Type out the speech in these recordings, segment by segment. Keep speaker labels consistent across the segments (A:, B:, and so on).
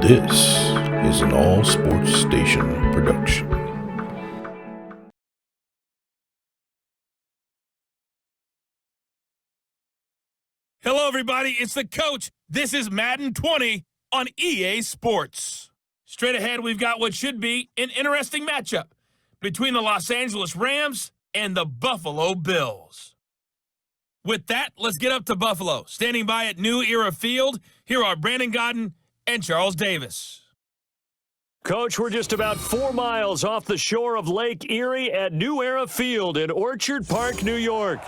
A: This is an All Sports Station production.
B: Hello, everybody. It's the coach. This is Madden 20 on EA Sports. Straight ahead, we've got what should be an interesting matchup between the Los Angeles Rams and the Buffalo Bills. With that, let's get up to Buffalo. Standing by at New Era Field, here are Brandon Godden and Charles Davis.
C: Coach, we're just about 4 miles off the shore of Lake Erie at New Era Field in Orchard Park, New York.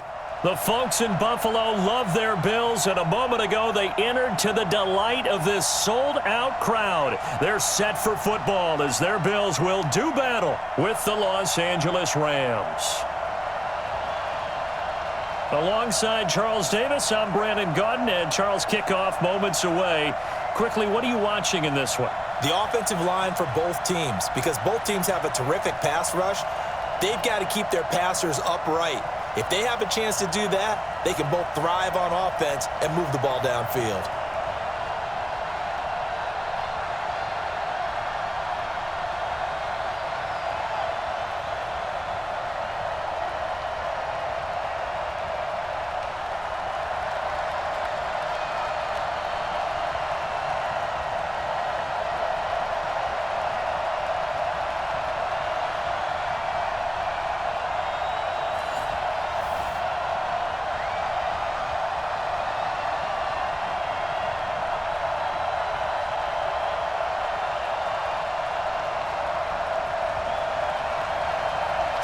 C: The folks in Buffalo love their Bills, and a moment ago they entered to the delight of this sold-out crowd. They're set for football as their Bills will do battle with the Los Angeles Rams. Alongside Charles Davis, I'm Brandon Godden, and Charles, kickoff moments away. Quickly, what are you watching in this one?
D: The offensive line for both teams, because both teams have a terrific pass rush. They've got to keep their passers upright. If they have a chance to do that, they can both thrive on offense and move the ball downfield.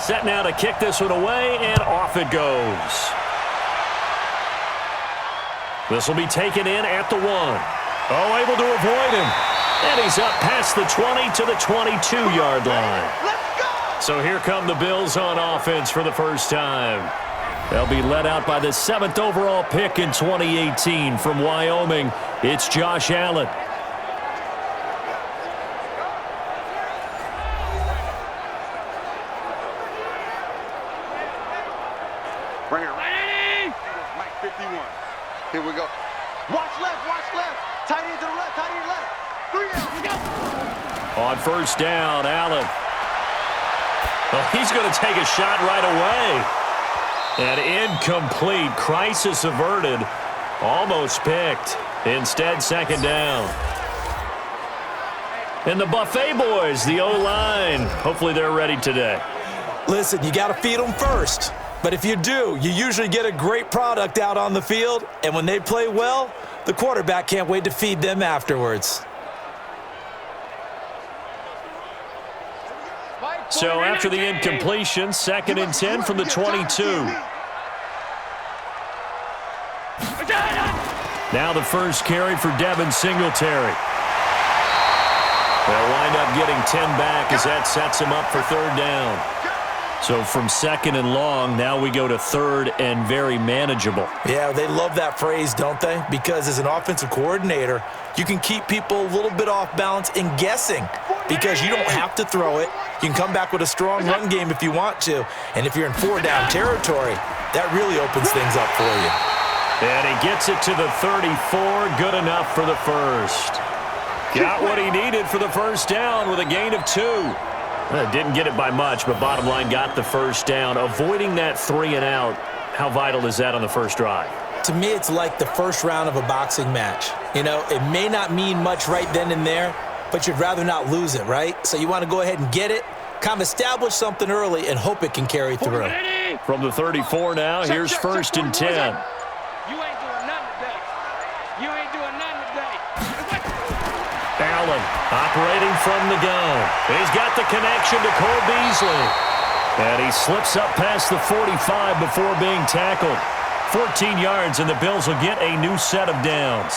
C: Set now to kick this one away, and off it goes. This will be taken in at the 1. Oh, able to avoid him. And he's up past the 20 to the 22-yard line. So here come the Bills on offense for the first time. They'll be led out by the 7th overall pick in 2018 from Wyoming. It's Josh Allen.
E: Bring it ready. Mike 51. Here we go. Watch left, watch left. Tight end to the left, tight end left. 3 down, go.
C: On first down, Allen. Well, he's going to take a shot right away. And incomplete. Crisis averted. Almost picked. Instead, second down. And the Buffet boys, the O-line. Hopefully they're ready today.
D: Listen, you got to feed them first. But if you do, you usually get a great product out on the field, and when they play well, the quarterback can't wait to feed them afterwards.
C: So after the incompletion, 2nd and 10 from the 22. Now the first carry for Devin Singletary. They'll wind up getting 10 back as that sets him up for 3rd down. So from 2nd and long, now we go to 3rd and very manageable.
D: Yeah, they love that phrase, don't they? Because as an offensive coordinator, you can keep people a little bit off balance in guessing because you don't have to throw it. You can come back with a strong run game if you want to. And if you're in 4-down territory, that really opens things up for you.
C: And he gets it to the 34. Good enough for the first. Got what he needed for the first down with a gain of 2. Didn't get it by much, but bottom line got the first down. Avoiding that 3 and out, how vital is that on the first drive?
D: To me, it's like the first round of a boxing match. You know, it may not mean much right then and there, but you'd rather not lose it, right? So you want to go ahead and get it, kind of establish something early, and hope it can carry through.
C: From the 34 now, here's 1st and 10.
F: You ain't doing nothing today. You ain't doing nothing today.
C: Allen operating from the gun. He's got the connection to Cole Beasley. And he slips up past the 45 before being tackled. 14 yards, and the Bills will get a new set of downs.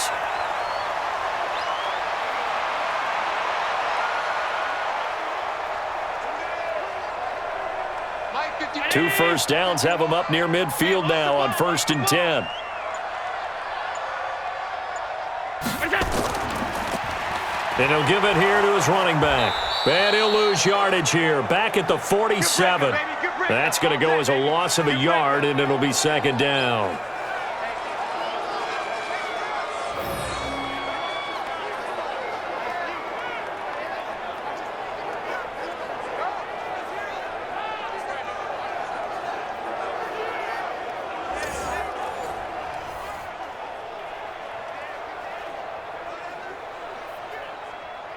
C: Two first downs have him up near midfield now on 1st and 10. And he'll give it here to his running back. And he'll lose yardage here. Back at the 47. That's going to go as a loss of a yard, and it'll be 2nd down.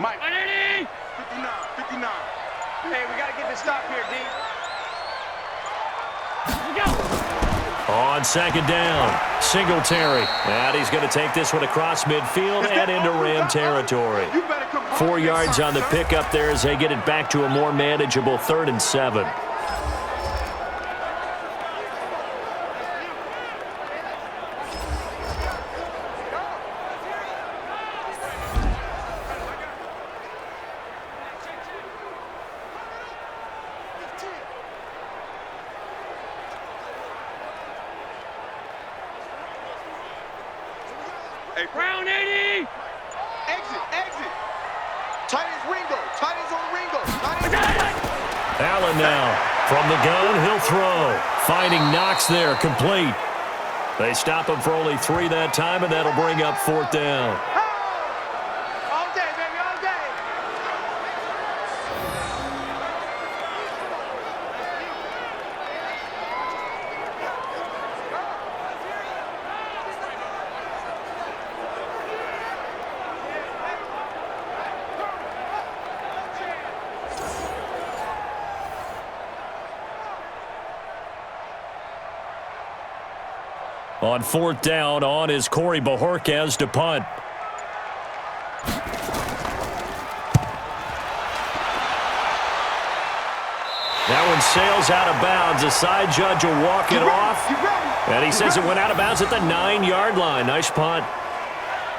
E: Mike.
F: 180.
E: 59.
F: Hey, we got to get this stop here, D. Let's go.
C: On second down, Singletary. And he's going to take this one across midfield and into Ram territory. 4 yards on the pickup there as they get it back to a more manageable 3rd and 7.
F: Round 80.
E: Exit. Tight ends Ringo. Tight ends on Ringo.
C: Allen now. From the gun, he'll throw. Finding Knox there, complete. They stop him for only 3 that time, and that'll bring up 4th down.
F: All day, baby, all day.
C: On 4th down, on is Corey Bojorquez to punt. That one sails out of bounds. The side judge will walk it off. And he says it went out of bounds at the 9-yard line. Nice punt.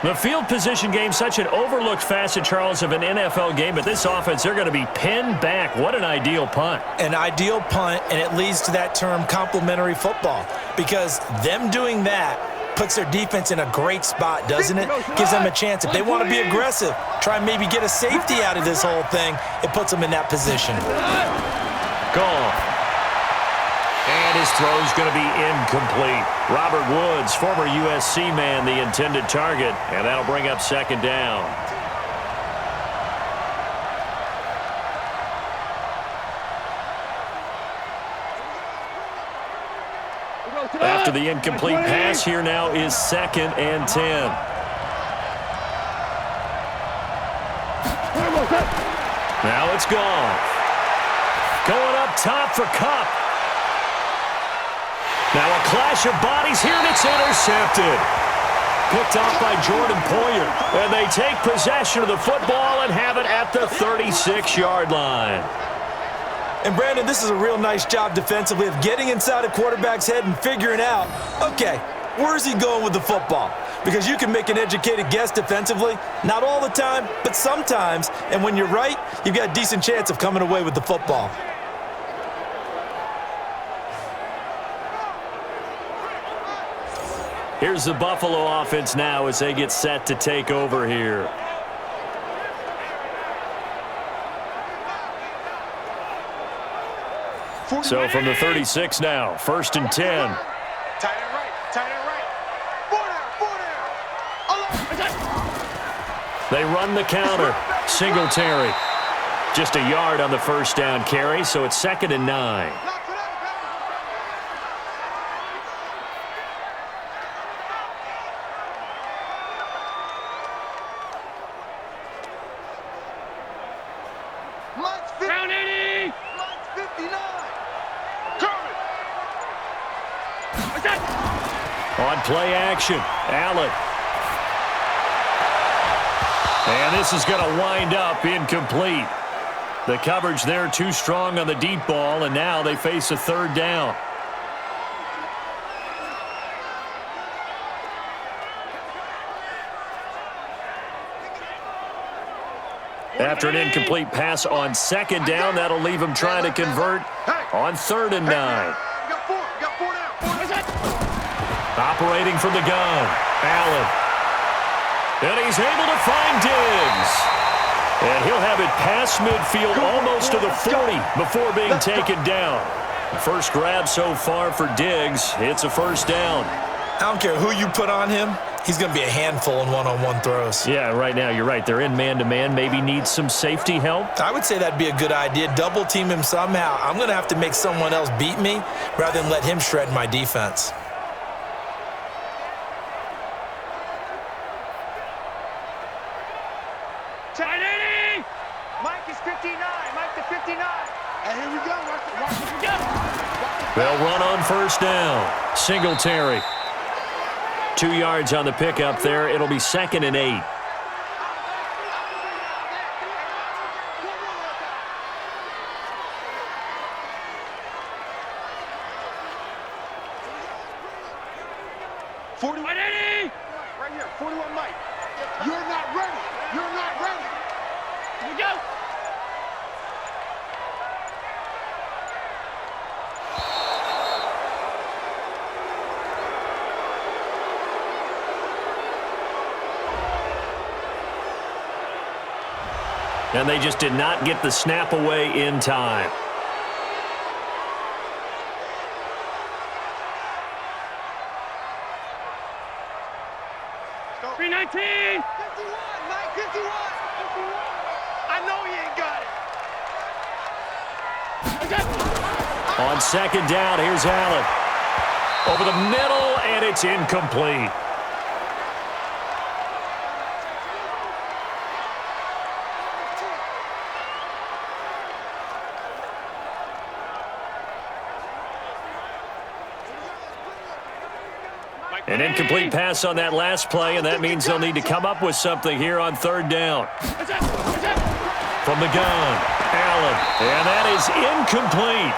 C: The field position game, such an overlooked facet, Charles, of an NFL game. But this offense, they're going to be pinned back. What an ideal punt.
D: An ideal punt, and it leads to that term complementary football. Because them doing that puts their defense in a great spot, doesn't it? Gives them a chance. If they want to be aggressive, try and maybe get a safety out of this whole thing, it puts them in that position.
C: Goff. And his throw's going to be incomplete. Robert Woods, former USC man, the intended target. And that'll bring up 2nd down. After the incomplete pass, here now is 2nd and 10. Now it's Goff. Going up top for Cup. Now a clash of bodies here, and it's intercepted. Picked off by Jordan Poyer. And they take possession of the football and have it at the 36-yard line.
D: And, Brandon, this is a real nice job defensively of getting inside a quarterback's head and figuring out, okay, where's he going with the football? Because you can make an educated guess defensively. Not all the time, but sometimes. And when you're right, you've got a decent chance of coming away with the football.
C: Here's the Buffalo offense now as they get set to take over here. So from the 36 now, 1st and 10.
E: Tight end right. 4 down.
C: They run the counter. Singletary. Just a yard on the 1st down carry, so it's 2nd and 9.
F: Round 80.
E: 59.
C: On play action, Allen. And this is going to wind up incomplete. The coverage there too strong on the deep ball, and now they face a 3rd down. After an incomplete pass on 2nd down, that'll leave them trying to convert on 3rd and 9.
E: Got 4 down.
C: Operating from the gun, Allen. And he's able to find Diggs. And he'll have it past midfield almost to the 40 before being taken down. First grab so far for Diggs. It's a 1st down.
D: I don't care who you put on him. He's going to be a handful in one-on-one throws.
C: Yeah, right now you're right. They're in man-to-man. Maybe need some safety help.
D: I would say that'd be a good idea. Double team him somehow. I'm going to have to make someone else beat me rather than let him shred my defense.
F: 180!
E: Mike is 59. Mike to 59. And here we go. Watch it.
C: They'll run on first down. Singletary. 2 yards on the pickup there. It'll be 2nd and 8.
E: Right here, 41 Mike. You're not ready. You're not ready.
F: Here we go.
C: And they just did not get the snap away in time.
E: Go.
F: 319!
E: 51, Mike, 51. I know he ain't got it.
C: On 2nd down, here's Allen. Over the middle, and it's incomplete. An incomplete pass on that last play, and that means they'll need to come up with something here on 3rd down. From the gun, Allen, and that is incomplete.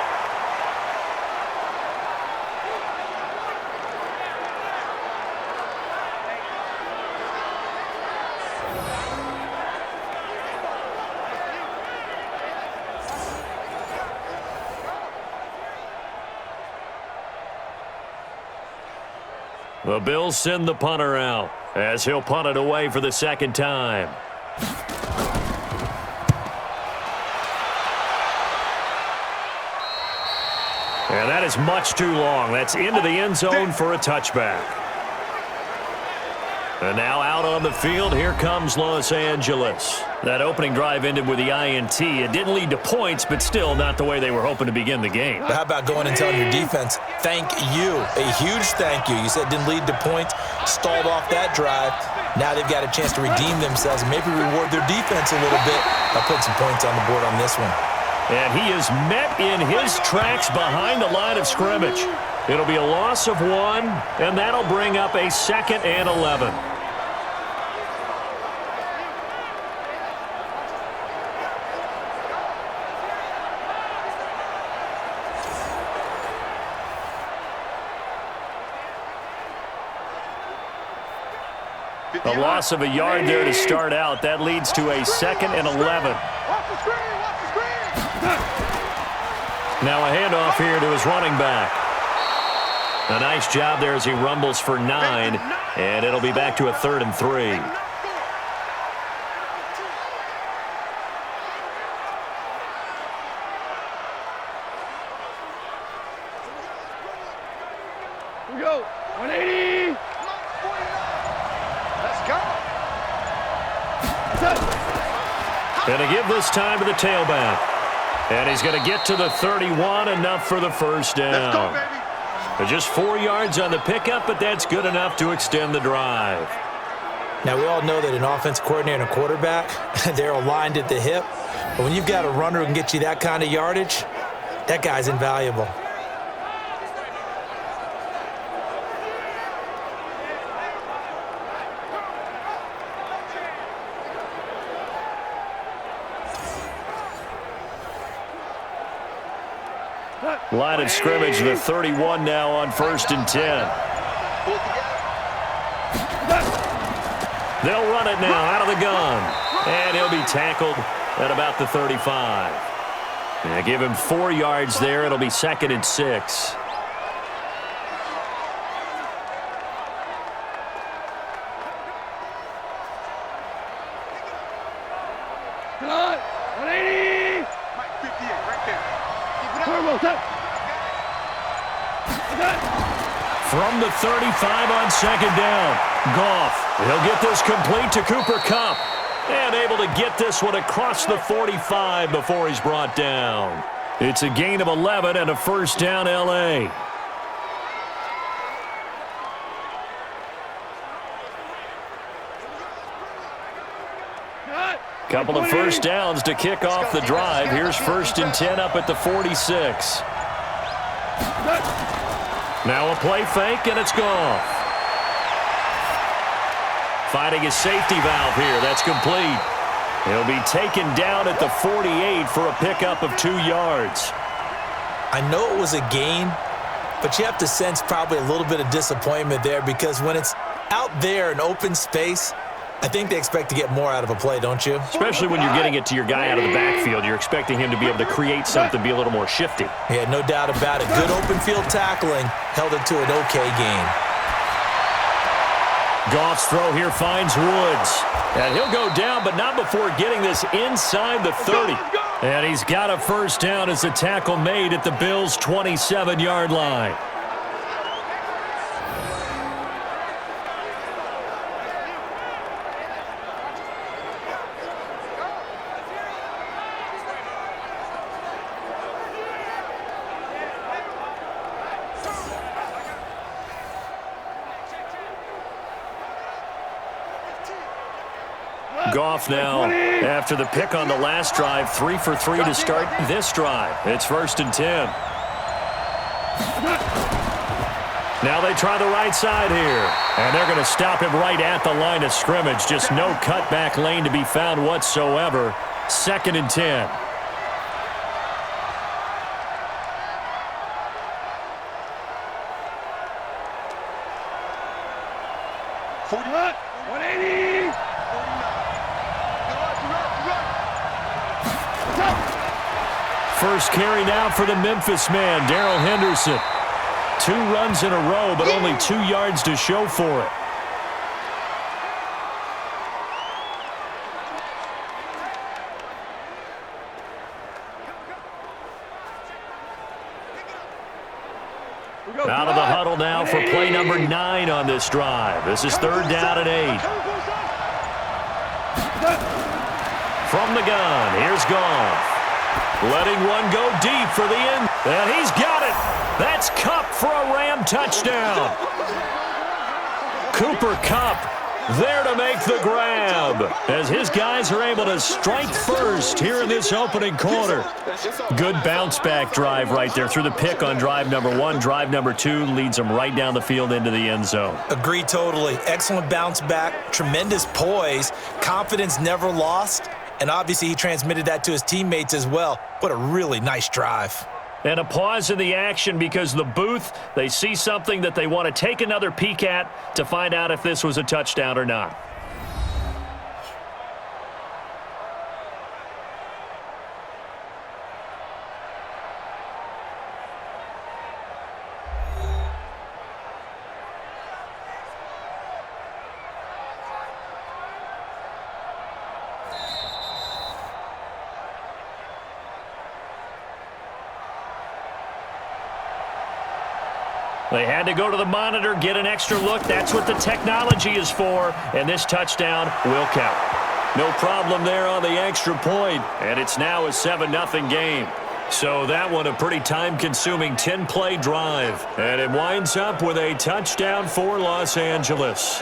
C: The Bills send the punter out as he'll punt it away for the 2nd time. And that is much too long. That's into the end zone for a touchback. And now out on the field, here comes Los Angeles. That opening drive ended with the INT. It didn't lead to points, but still not the way they were hoping to begin the game.
D: But how about going and telling your defense, thank you, a huge thank you. You said it didn't lead to points, stalled off that drive. Now they've got a chance to redeem themselves and maybe reward their defense a little bit by putting some points on the board on this one.
C: And he is met in his tracks behind the line of scrimmage. It'll be a loss of 1, and that'll bring up a 2nd and 11. A loss of a yard there to start out. That leads to a 2nd and 11.
E: Watch the screen. Watch the screen.
C: Now a handoff here to his running back. A nice job there as he rumbles for 9, and it'll be back to a 3rd and 3.
F: Here we go. 180!
E: Let's go.
C: Going to give this time to the tailback. And he's going to get to the 31, enough for the first down.
E: Let's go, baby.
C: Just 4 yards on the pickup, but that's good enough to extend the drive.
D: Now, we all know that an offense coordinator and a quarterback, they're aligned at the hip. But when you've got a runner who can get you that kind of yardage, that guy's invaluable.
C: Line of scrimmage, the 31 now on 1st and 10. They'll run it now out of the gun. And he'll be tackled at about the 35. And give him 4 yards there. It'll be 2nd and 6.
F: Come on! 180!
E: Mike, 58, right there.
C: From the 35 on 2nd down, Goff. He'll get this complete to Cooper Kupp. And able to get this one across the 45 before he's brought down. It's a gain of 11 and a 1st down, L.A.
F: Cut!
C: Couple of first downs to kick off the drive. Here's 1st and 10 up at the 46. Now a play fake, and it's Goff. Finding his safety valve here. That's complete. He'll be taken down at the 48 for a pickup of 2 yards.
D: I know it was a gain, but you have to sense probably a little bit of disappointment there because when it's out there in open space, I think they expect to get more out of a play, don't you?
C: Especially when you're getting it to your guy out of the backfield. You're expecting him to be able to create something, be a little more shifty.
D: Yeah, no doubt about it. Good open field tackling held it to an okay gain.
C: Goff's throw here finds Woods. And he'll go down, but not before getting this inside the 30. And he's got a first down as the tackle made at the Bills' 27-yard line. Goff now, after the pick on the last drive, 3 for 3 to start this drive. It's 1st and 10. Now they try the right side here. And they're going to stop him right at the line of scrimmage. Just no cutback lane to be found whatsoever. 2nd and 10. First carry now for the Memphis man, Darrell Henderson. 2 runs in a row, but only 2 yards to show for it. Out of the huddle now for play number 9 on this drive. This is 3rd down and 8. From the gun, here's Goff. Letting one go deep for the end. And he's got it. That's Kupp for a Ram touchdown. Cooper Kupp there to make the grab as his guys are able to strike first here in this opening quarter. Good bounce-back drive right there through the pick on drive number 1. Drive number 2 leads them right down the field into the end zone.
D: Agree totally. Excellent bounce back, tremendous poise, confidence never lost. And obviously he transmitted that to his teammates as well. What a really nice drive.
C: And a pause in the action because the booth, they see something that they want to take another peek at to find out if this was a touchdown or not. They had to go to the monitor, get an extra look. That's what the technology is for, and this touchdown will count. No problem there on the extra point, and it's now a 7-0 game. So that one a pretty time-consuming 10-play drive, and it winds up with a touchdown for Los Angeles.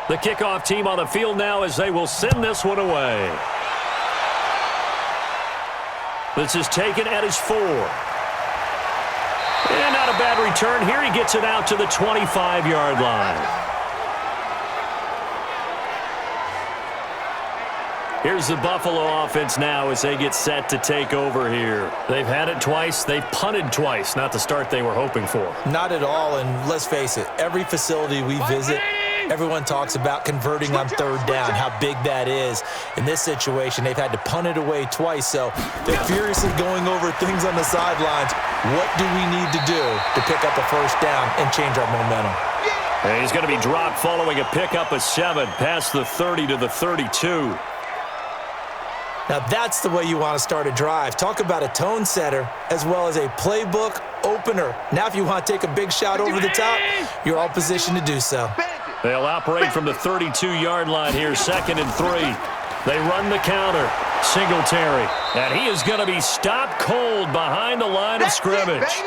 C: The kickoff team on the field now as they will send this one away. This is taken at his 4. And not a bad return here. He gets it out to the 25-yard line. Here's the Buffalo offense now as they get set to take over here. They've had it twice. They've punted twice. Not the start they were hoping for.
D: Not at all, and let's face it, every facility we visit, everyone talks about converting on 3rd down, how big that is. In this situation, they've had to punt it away twice, so they're furiously going over things on the sidelines. What do we need to do to pick up a 1st down and change our momentum?
C: And he's going to be dropped following a pickup of 7 past the 30 to the 32.
D: Now that's the way you want to start a drive. Talk about a tone setter as well as a playbook opener. Now if you want to take a big shot over the top, you're all positioned to do so.
C: They'll operate from the 32-yard line here, 2nd and 3. They run the counter. Singletary. And he is going to be stopped cold behind the line of scrimmage.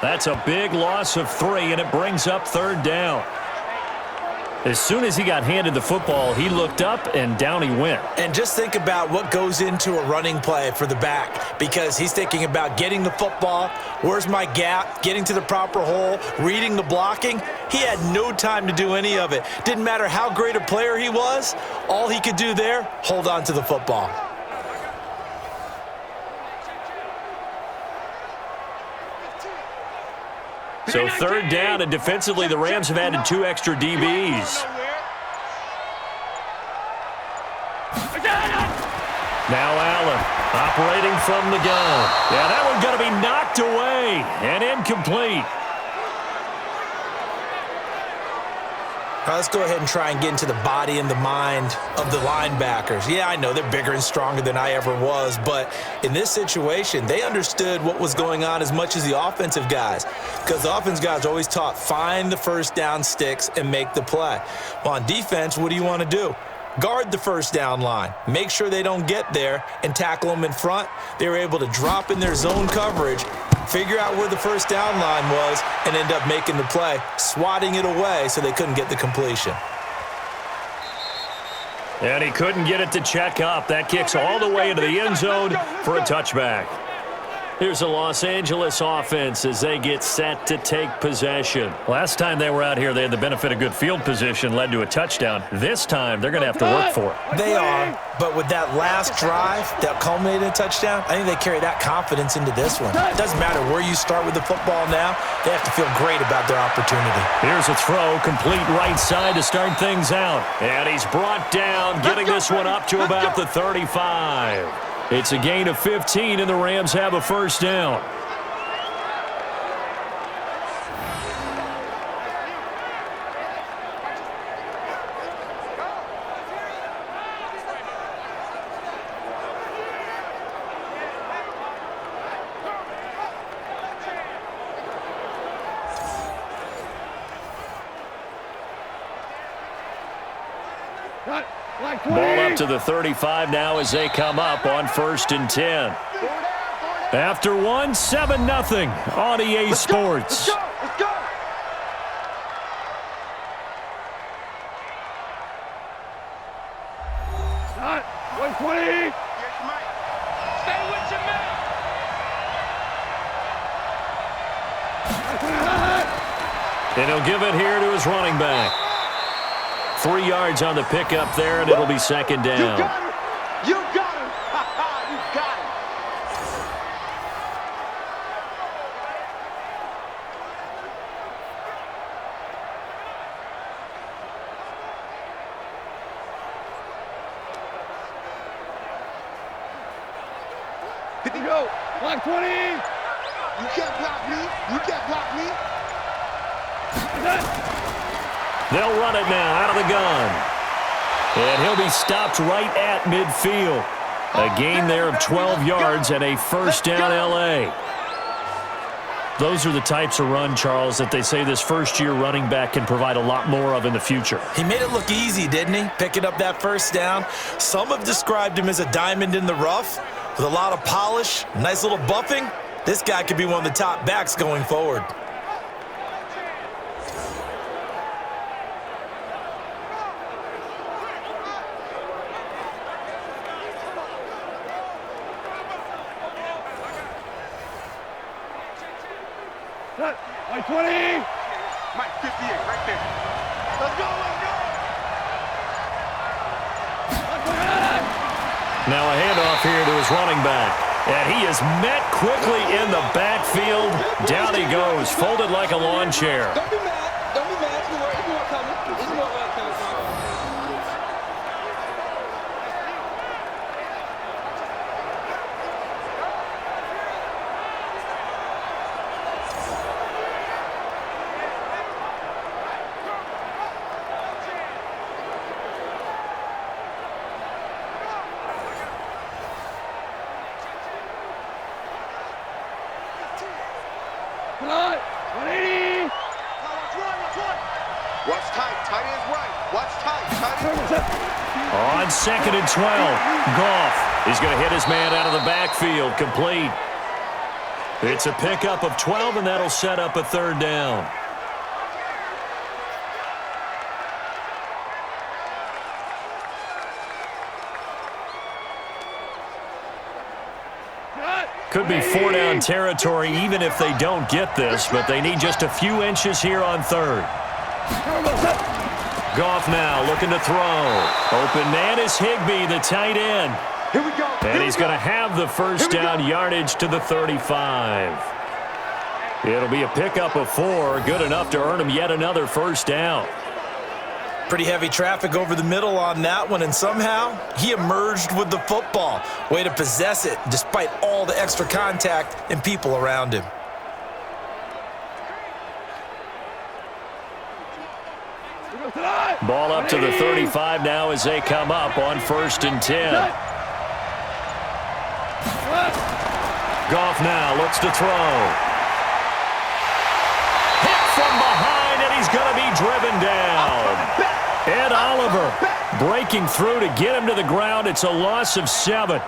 C: That's a big loss of 3, and it brings up 3rd down. As soon as he got handed the football, he looked up, and down he went.
D: And just think about what goes into a running play for the back, because he's thinking about getting the football, where's my gap, getting to the proper hole, reading the blocking. He had no time to do any of it. Didn't matter how great a player he was, all he could do there, hold on to the football.
C: So 3rd down, and defensively the Rams have added 2 extra DBs. Now Allen operating from the gun. Yeah, that one's going to be knocked away and incomplete.
D: All right, let's go ahead and try and get into the body and the mind of the linebackers. Yeah, I know they're bigger and stronger than I ever was, but in this situation, they understood what was going on as much as the offensive guys, because the offensive guys are always taught, find the first down sticks and make the play. Well, on defense, what do you want to do? Guard the first down line. Make sure they don't get there and tackle them in front. They were able to drop in their zone coverage, figure out where the first down line was, and end up making the play, swatting it away so they couldn't get the completion.
C: And he couldn't get it to check up. That kicks all the way into the end zone for a touchback. Here's the Los Angeles offense as they get set to take possession. Last time they were out here, they had the benefit of good field position, led to a touchdown. This time, they're going to have to work for it.
D: They are, but with that last drive that culminated in a touchdown, I think they carry that confidence into this one. It doesn't matter where you start with the football now. They have to feel great about their opportunity.
C: Here's a throw, complete right side to start things out. And he's brought down, getting this one up to about the 35. It's a gain of 15, and the Rams have a first down. Ball up to the 35 now as they come up on 1st and 10. After one, 7-0 on EA Sports.
E: Let's go. Start. 120.
F: Stay with your man.
C: And he'll give it here to his running back. 3 yards on the pickup there, and it'll be 2nd down.
E: You got him. You got him. You got him. Hit the go. 120. You can't block me. You can't block me.
C: They'll run it now out of the gun. And he'll be stopped right at midfield. A gain there of 12 yards and a first down LA. Those are the types of run, Charles, that they say this first-year running back can provide a lot more of in the future.
D: He made it look easy, didn't he? Picking up that first down. Some have described him as a diamond in the rough with a lot of polish, nice little buffing. This guy could be one of the top backs going forward.
E: Mike 20. Mike 58, right there. Let's go, let's go.
C: Now a handoff here to his running back. And he is met quickly in the backfield. Down he goes, folded like a lawn chair.
F: Don't be mad. Don't be mad. It's more coming. It's more coming.
C: On 2nd and 12, Goff is going to hit his man out of the backfield, complete. It's a pickup of 12, and that'll set up a 3rd down. Could be 4-down territory even if they don't get this, but they need just a few inches here on 3rd. Goff now looking to throw. Open man is Higbee, the tight end.
E: Here we go.
C: And he's going to have the 1st down yardage to the 35. It'll be a pickup of 4, good enough to earn him yet another 1st down.
D: Pretty heavy traffic over the middle on that one, and somehow he emerged with the football. Way to possess it despite all the extra contact and people around him.
C: Ball up to the 35 now as they come up on 1st and 10. Goff now looks to throw. Hit from behind, and he's going to be driven down. Ed Oliver breaking through to get him to the ground. It's a loss of 7.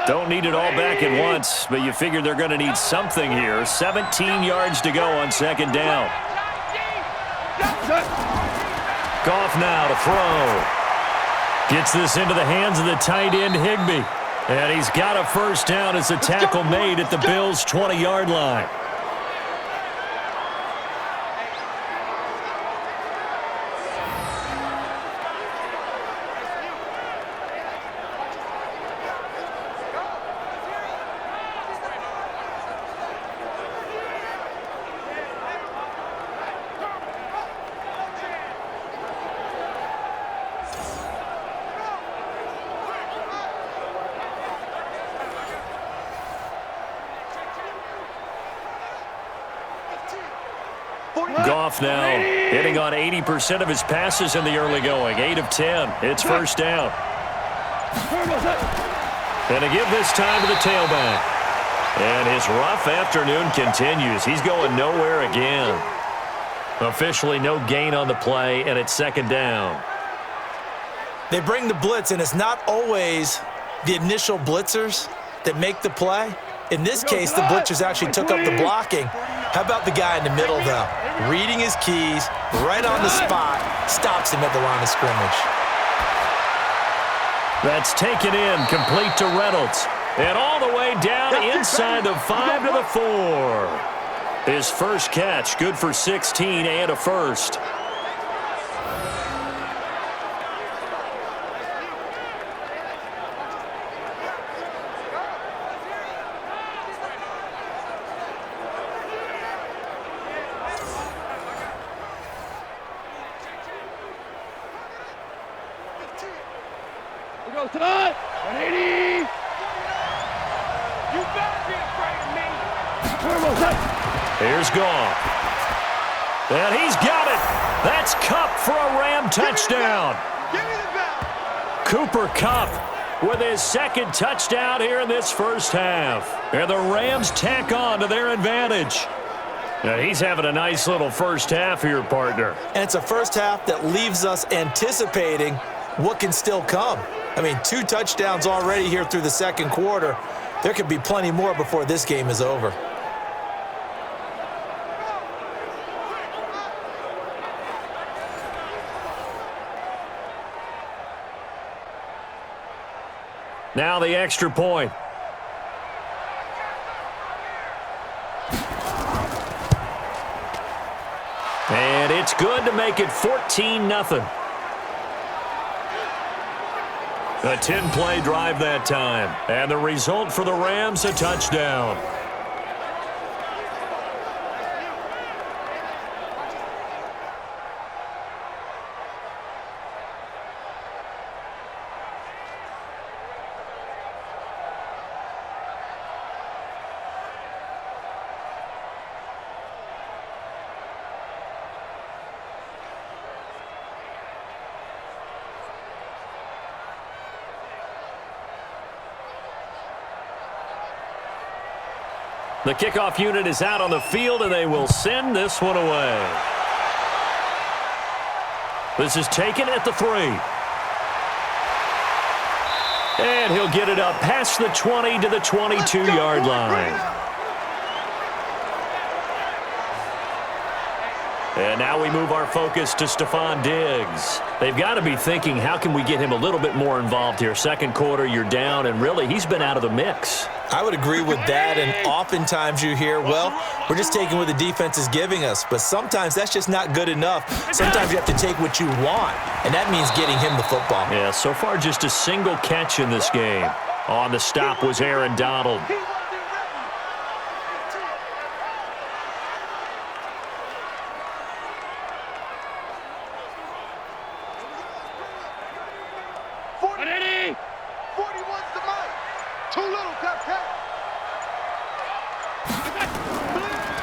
C: Don't need it all back at once, but you figure they're going to need something here. 17 yards to go on 2nd down. Goff now to throw. Gets this into the hands of the tight end, Higbee. And he's got a 1st down as the tackle made at the Bills' 20-yard line. Goff now hitting on 80% of his passes in the early going. 8 of 10. It's 1st down. And to give this time to the tailback. And his rough afternoon continues. He's going nowhere again. Officially no gain on the play, and it's 2nd down.
D: They bring the blitz, and it's not always the initial blitzers that make the play. In this case, the blitzers actually took up the blocking. How about the guy in the middle, though? Reading his keys, right on the spot, stops him at the line of scrimmage.
C: That's taken in, complete to Reynolds. And all the way down inside the 5 to the 4. His first catch, good for 16 and a 1st.
F: Tonight, 180. You better be afraid of me.
C: Here's Goff. And he's got it. That's Kupp for a Ram touchdown.
E: Give me the ball.
C: Cooper Kupp with his 2nd touchdown here in this 1st half. And the Rams tack on to their advantage. Now he's having a nice little 1st half here, partner.
D: And it's a 1st half that leaves us anticipating what can still come. I mean, 2 touchdowns already here through the 2nd quarter. There could be plenty more before this game is over.
C: Now the extra point. And it's good to make it 14-0. A 10-play drive that time. And the result for the Rams, a touchdown. The kickoff unit is out on the field, and they will send this one away. This is taken at the 3. And he'll get it up past the 20 to the 22-yard line. And now we move our focus to Stephon Diggs. They've got to be thinking, how can we get him a little bit more involved here? Second quarter, you're down, and really, he's been out of the mix.
D: I would agree with that, and oftentimes you hear, well, we're just taking what the defense is giving us. But sometimes that's just not good enough. Sometimes you have to take what you want, and that means getting him the football.
C: Yeah, so far just a single catch in this game. On the stop was Aaron Donald.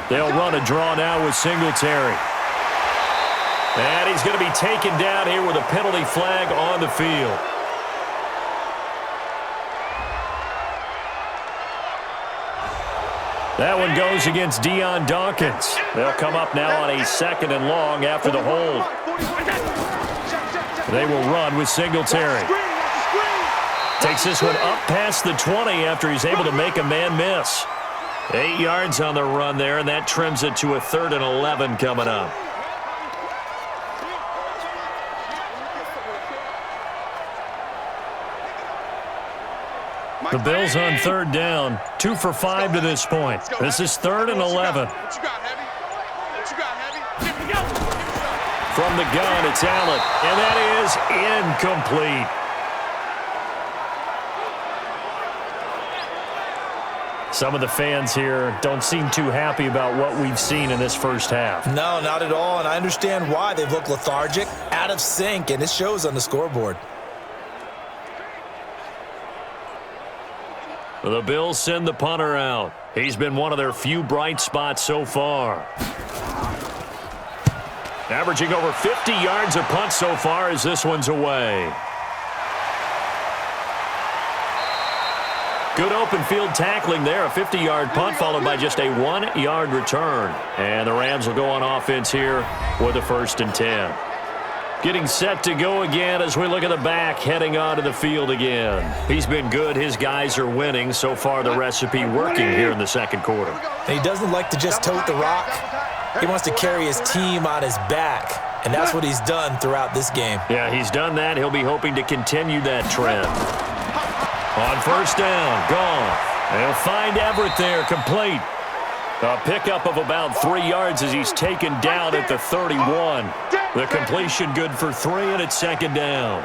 C: They'll run a draw now with Singletary. And he's going to be taken down here with a penalty flag on the field. That one goes against Deion Dawkins. They'll come up now on a 2nd and long after the hold. They will run with Singletary. Takes this one up past the 20 after he's able to make a man miss. 8 yards on the run there, and that trims it to a 3rd and 11 coming up. The Bills on 3rd down, 2 for 5 to this point. This is 3rd and 11. From the gun, it's Allen, and that is incomplete. Some of the fans here don't seem too happy about what we've seen in this first half.
D: No, not at all, and I understand why. They've looked lethargic, out of sync, and it shows on the scoreboard.
C: The Bills send the punter out. He's been one of their few bright spots so far. Averaging over 50 yards a punt so far as this one's away. Good open field tackling there. A 50-yard punt followed by just a 1-yard return. And the Rams will go on offense here with a 1st and 10. Getting set to go again as we look at the back heading onto the field again. He's been good. His guys are winning. So far the recipe working here in the second quarter.
D: And he doesn't like to just tote the rock. He wants to carry his team on his back. And that's what he's done throughout this game.
C: Yeah, he's done that. He'll be hoping to continue that trend. On 1st down, Goff. They'll find Everett there, complete. A pickup of about 3 yards as he's taken down at the 31. The completion good for 3, and it's 2nd down.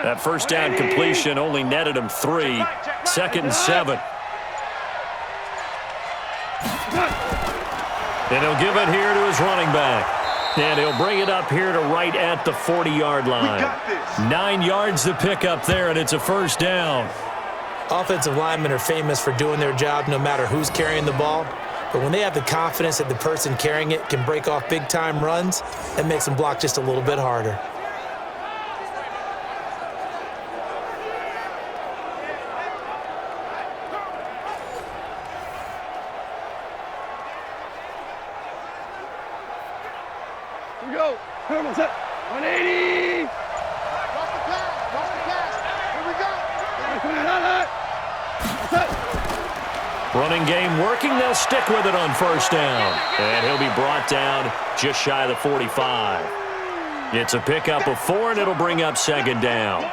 C: That 1st down completion only netted him 3. 2nd and 7. And he'll give it here to his running back. And he'll bring it up here to right at the 40-yard line. 9 yards to pick up there, and it's a 1st down.
D: Offensive linemen are famous for doing their job no matter who's carrying the ball. But when they have the confidence that the person carrying it can break off big-time runs, that makes them block just a little bit harder.
F: Here we go. Come on, set. 180.
E: Watch the pass. Watch the pass. Here we go.
C: Running game working. They'll stick with it on 1st down. And he'll be brought down just shy of the 45. It's a pickup of 4, and it'll bring up 2nd down.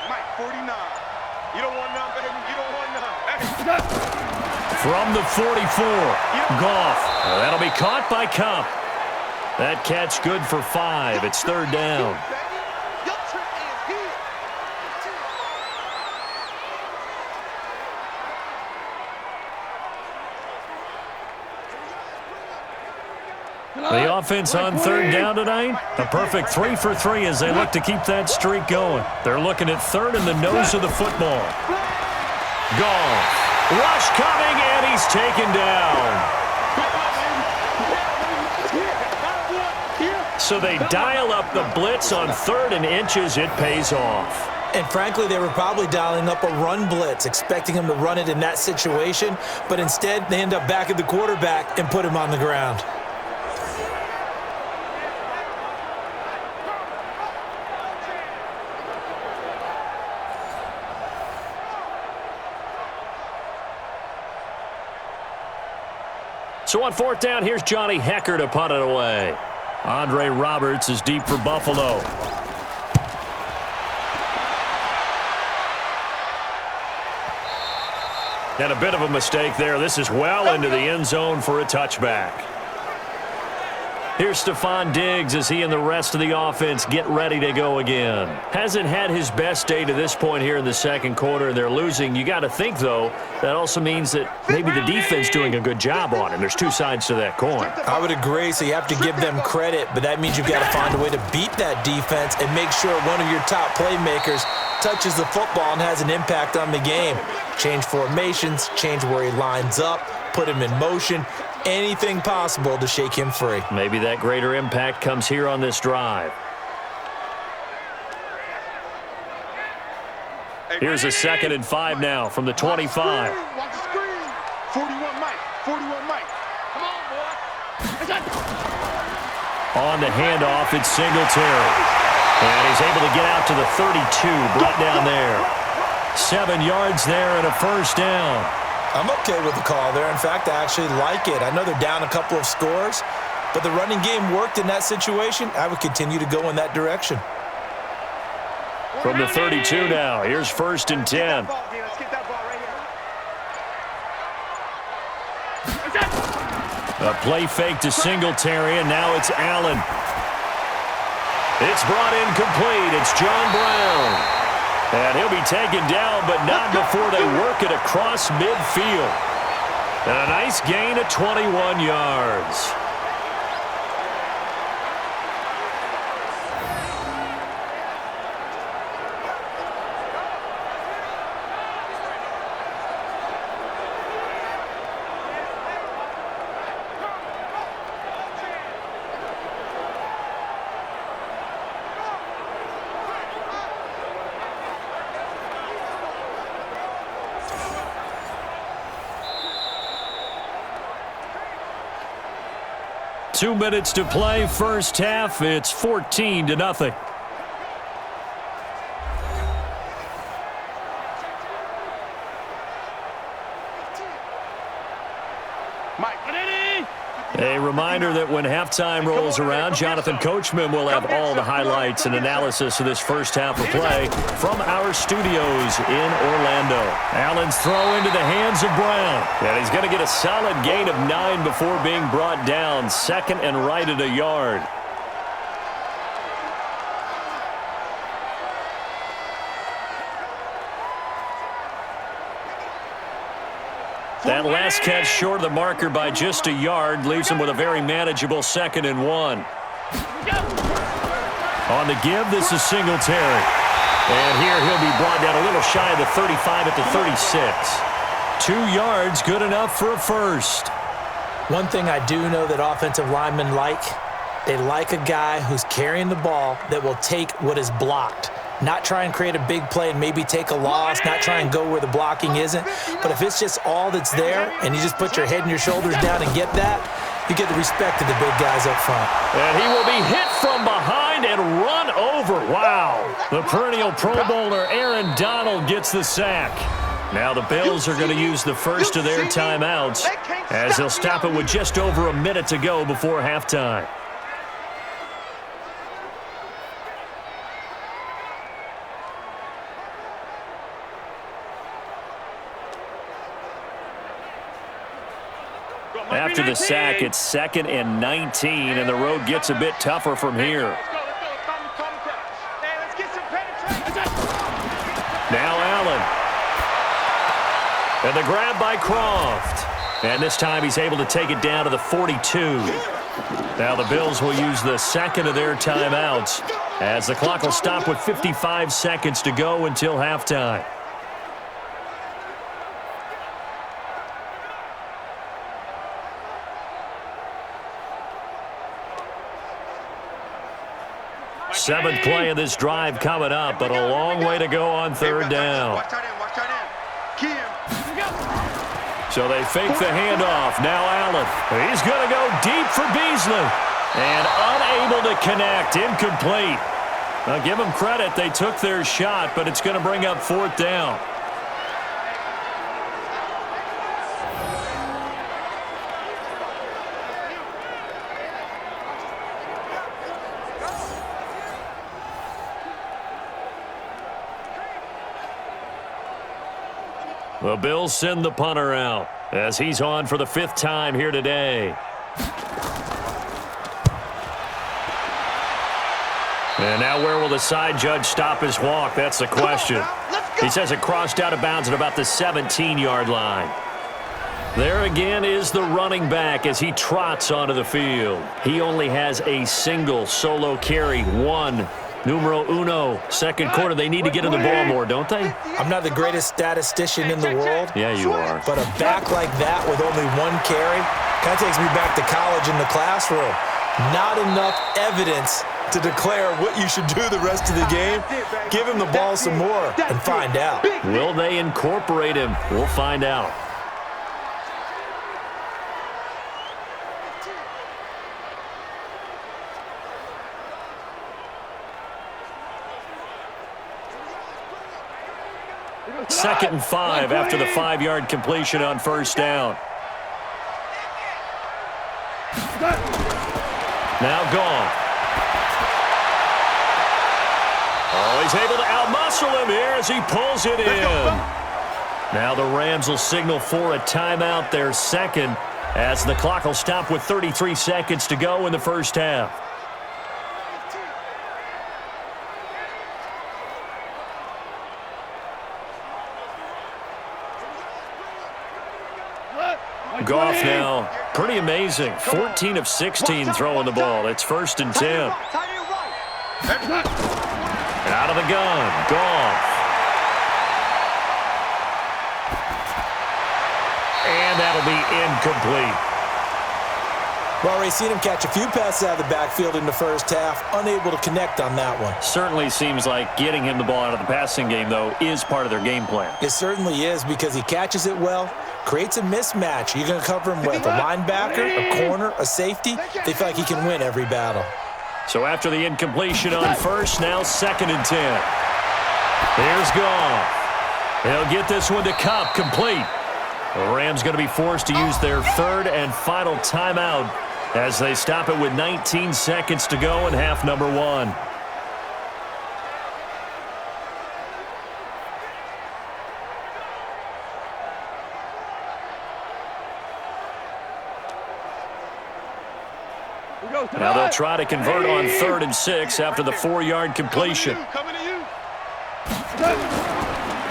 E: Mike, 49. You don't want none, baby. You don't want none.
C: From the 44, Goff. That'll be caught by Cup. That catch good for 5. It's 3rd down. The offense on third down tonight, a perfect 3 for 3 as they look to keep that streak going. They're looking at third in the nose of the football. Goff. Rush coming, and he's taken down. So they dial up the blitz on 3rd and inches. It pays off.
D: And frankly, they were probably dialing up a run blitz, expecting him to run it in that situation. But instead, they end up back at the quarterback and put him on the ground.
C: So on 4th down, here's Johnny Hecker to punt it away. Andre Roberts is deep for Buffalo. And a bit of a mistake there. This is well into the end zone for a touchback. Here's Stephon Diggs as he and the rest of the offense get ready to go again. Hasn't had his best day to this point here in the second quarter, and they're losing. You got to think, though, that also means that maybe the defense doing a good job on him. There's two sides to that coin.
D: I would agree, so you have to give them credit, but that means you've got to find a way to beat that defense and make sure one of your top playmakers touches the football and has an impact on the game. Change formations, change where he lines up, put him in motion. Anything possible to shake him free.
C: Maybe that greater impact comes here on this drive. Here's a 2nd and 5 now from the 25.
E: Watch the screen. 41 Mike. 41 Mike. Come on, boy.
C: On the handoff, it's Singletary. And he's able to get out to the 32, brought down there. 7 yards there and a first down.
D: I'm okay with the call there. In fact, I actually like it. I know they're down a couple of scores, but the running game worked in that situation. I would continue to go in that direction.
C: From the 32 now, here's 1st and 10.
E: Let's get that ball right here.
C: A play fake to Singletary, and now it's Allen. It's brought in complete. It's John Brown. And he'll be taken down, but not before they work it across midfield. And a nice gain of 21 yards. Two minutes to play, first half. It's 14-0. A reminder that when halftime rolls around, Jonathan Coachman will have all the highlights and analysis of this first half of play from our studios in Orlando. Allen's throw into the hands of Brown. And he's going to get a solid gain of 9 before being brought down. 2nd and right at a yard. That last catch short of the marker by just a yard leaves him with a very manageable 2nd and 1. On the give, this is Singletary. And here he'll be brought down a little shy of the 35 at the 36. 2 yards, good enough for a first.
D: One thing I do know that offensive linemen like, they like a guy who's carrying the ball that will take what is blocked. Not try and create a big play and maybe take a loss, not try and go where the blocking isn't. But if it's just all that's there and you just put your head and your shoulders down and get that, you get the respect of the big guys up front.
C: And he will be hit from behind and run over. Wow. The perennial Pro Bowler Aaron Donald gets the sack. Now the Bills are going to use the first of their timeouts as they'll stop it with just over a minute to go before halftime. After the sack, it's 2nd and 19, and the road gets a bit tougher from here. Now Allen. And the grab by Croft. And this time he's able to take it down to the 42. Now the Bills will use the second of their timeouts as the clock will stop with 55 seconds to go until halftime. Seventh play of this drive coming up, but a long way to go on third down.
E: Watch tight end, watch tight end.
C: So they fake the handoff. Now Allen. He's going to go deep for Beasley. And unable to connect. Incomplete. Now give them credit. They took their shot, but it's going to bring up fourth down. The Bills send the punter out as he's on for the fifth time here today. And now where will the side judge stop his walk? That's the question. He says it crossed out of bounds at about the 17-yard line. There again is the running back as he trots onto the field. He only has a single solo carry, one. Numero uno, second quarter. They need to get in the ball more, don't they?
D: I'm not the greatest statistician in the world.
C: Yeah, you are.
D: But a back like that with only one carry kind of takes me back to college in the classroom. Not enough evidence to declare what you should do the rest of the game. Give him the ball some more and find out.
C: Will they incorporate him? We'll find out. Second and 5 after the 5-yard completion on first down. Now Goff. Oh, he's able to outmuscle him here as he pulls it in. Now the Rams will signal for a timeout, their second, as the clock will stop with 33 seconds to go in the first half. Goff now, pretty amazing. 14 of 16 throwing the ball. It's first and 10. Out of the gun, Goff. And that'll be incomplete.
D: Well, already seen him catch a few passes out of the backfield in the first half. Unable to connect on that one.
C: Certainly seems like getting him the ball out of the passing game, though, is part of their game plan.
D: It certainly is because he catches it well, creates a mismatch. You're going to cover him with a linebacker, a corner, a safety. They feel like he can win every battle.
C: So after the incompletion on first, now second and 10. Here's Goff. He'll get this one to Cup, complete. The Rams going to be forced to use their third and final timeout as they stop it with 19 seconds to go in half number 1. Now they'll try to convert on 3rd and 6 after the 4-yard completion.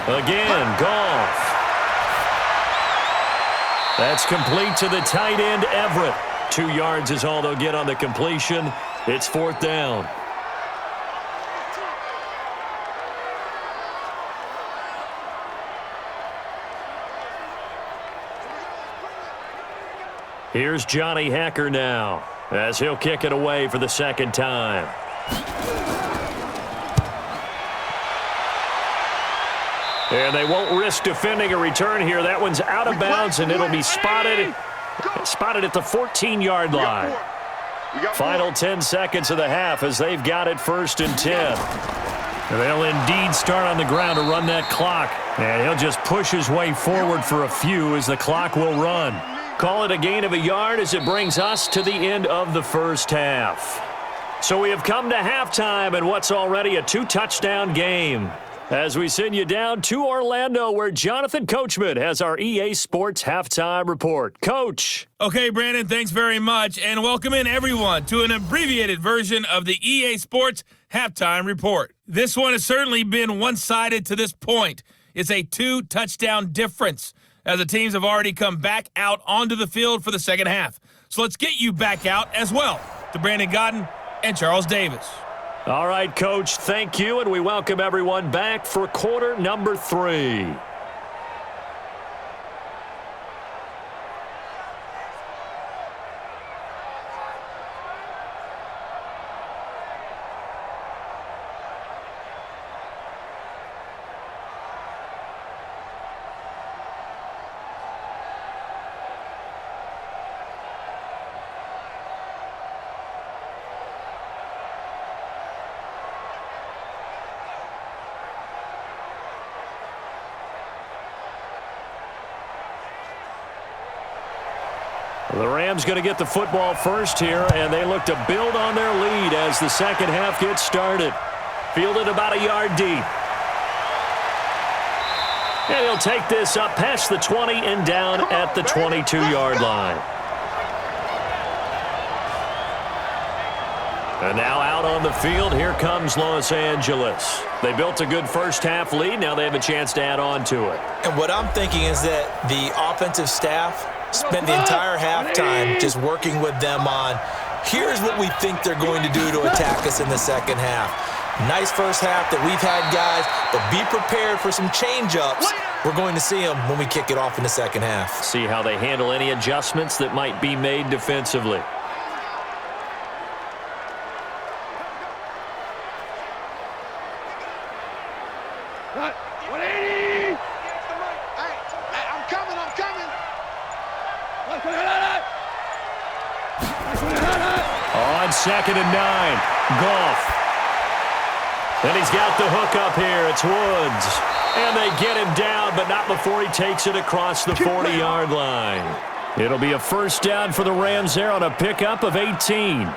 C: Again, Goff. That's complete to the tight end, Everett. 2 yards is all they'll get on the completion. It's fourth down. Here's Johnny Hacker now, as he'll kick it away for the second time. And they won't risk defending a return here. That one's out of bounds, and it'll be spotted at the 14-yard line. Final 10 seconds of the half as they've got it 1st and 10. They'll indeed start on the ground to run that clock. And he'll just push his way forward for a few as the clock will run. Call it a gain of a yard as it brings us to the end of the first half. So we have come to halftime in what's already a 2-touchdown game. As we send you down to Orlando, where Jonathan Coachman has our EA Sports Halftime Report. Coach.
B: Okay, Brandon, thanks very much, and welcome in everyone to an abbreviated version of the EA Sports Halftime Report. This one has certainly been one-sided to this point. It's a 2-touchdown difference, as the teams have already come back out onto the field for the second half. So let's get you back out as well to Brandon Godden and Charles Davis.
C: All right, Coach, thank you, and we welcome everyone back for quarter number 3. The Rams going to get the football first here, and they look to build on their lead as the second half gets started. Fielded about a yard deep. And he'll take this up past the 20 and down at the 22-yard line. And now out on the field, here comes Los Angeles. They built a good first half lead. Now they have a chance to add on to it.
D: And what I'm thinking is that the offensive staff spent the entire halftime just working with them on, here's what we think they're going to do to attack us in the second half. Nice first half that we've had, guys, but be prepared for some change-ups. We're going to see them when we kick it off in the second half.
C: See how they handle any adjustments that might be made defensively. On 2nd and 9, Goff. And he's got the hook up here. It's Woods. And they get him down, but not before he takes it across the 40-yard line. It'll be a first down for the Rams there on a pickup of 18.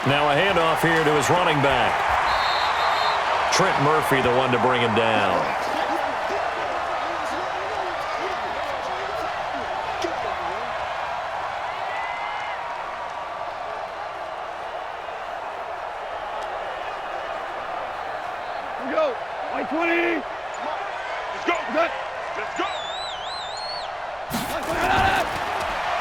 C: Now a handoff here to his running back. Trent Murphy, the one to bring him down.
F: Here we go. White 20. Let's go. Let's go.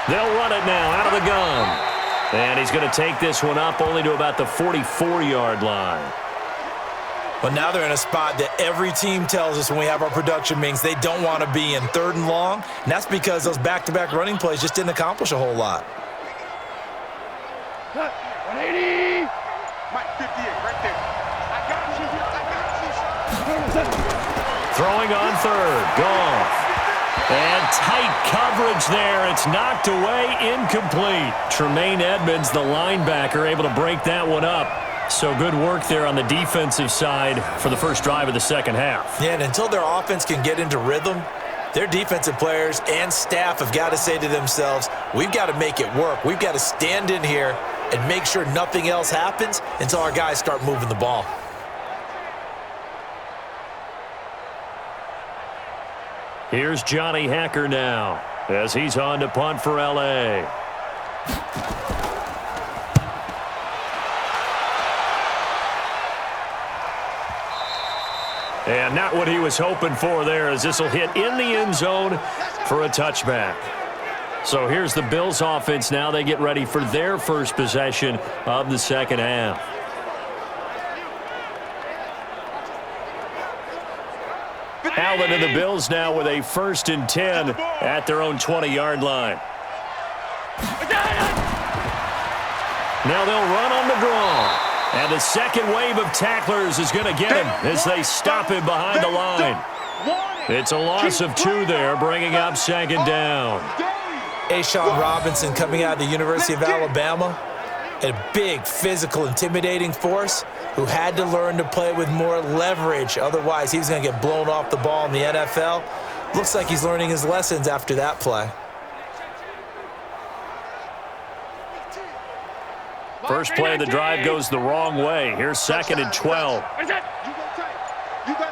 C: They'll run it now out of the gun. And he's going to take this one up only to about the 44-yard line.
D: But now they're in a spot that every team tells us when we have our production meetings they don't want to be in, 3rd and long. And that's because those back-to-back running plays just didn't accomplish a whole lot.
F: 180.
E: Mike 58, right there. I got you.
C: Throwing on 3rd, Goff. And tight coverage there. It's knocked away, incomplete. Tremaine Edmonds, the linebacker, able to break that one up. So good work there on the defensive side for the first drive of the second half.
D: Yeah, and until their offense can get into rhythm, their defensive players and staff have got to say to themselves, we've got to make it work. We've got to stand in here and make sure nothing else happens until our guys start moving the ball.
C: Here's Johnny Hacker now as he's on to punt for L.A. And not what he was hoping for there, as this will hit in the end zone for a touchback. So here's the Bills offense now. They get ready for their first possession of the second half. Allen and the Bills now with a 1st and 10 at their own 20-yard line. Now they'll run on the draw. And the second wave of tacklers is going to get him as they stop him behind the line. It's a loss of 2 there, bringing up 2nd down.
D: Ashawn Robinson coming out of the University of Alabama, a big, physical, intimidating force who had to learn to play with more leverage. Otherwise, he was going to get blown off the ball in the NFL. Looks like he's learning his lessons after that play.
C: First play of the drive goes the wrong way. Here's 2nd and 12.
E: You got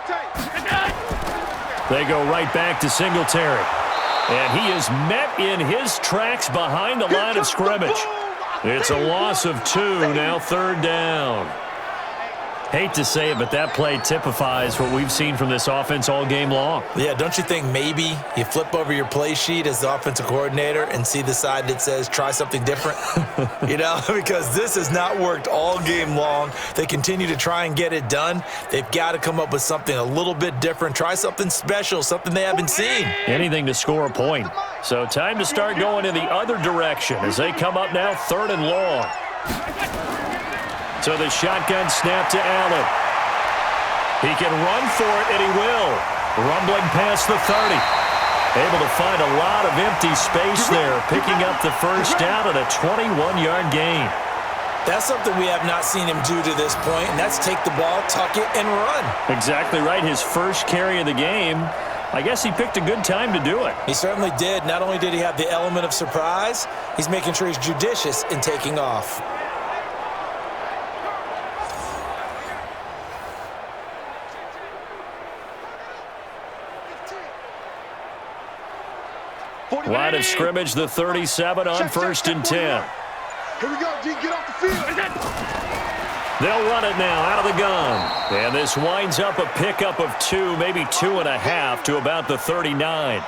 E: tape.
C: They go right back to Singletary. And he is met in his tracks behind the line of scrimmage. It's a loss of 2, now 3rd down. Hate to say it, but that play typifies what we've seen from this offense all game long.
D: Yeah, don't you think maybe you flip over your play sheet as the offensive coordinator and see the side that says try something different? Because this has not worked all game long. They continue to try and get it done. They've got to come up with something a little bit different. Try something special, something they haven't seen.
C: Anything to score a point. So time to start going in the other direction as they come up now 3rd and long. So the shotgun snap to Allen. He can run for it, and he will. Rumbling past the 30. Able to find a lot of empty space there, picking up the first down and a 21-yard gain.
D: That's something we have not seen him do to this point, and that's take the ball, tuck it, and run.
C: Exactly right. His first carry of the game. I guess he picked a good time to do it.
D: He certainly did. Not only did he have the element of surprise, he's making sure he's judicious in taking off.
C: Line of scrimmage, the 37 on 1st and 10.
E: Here we go, G. Get off the field.
C: They'll run it now out of the gun. And this winds up a pickup of 2, maybe 2.5 to about the 39.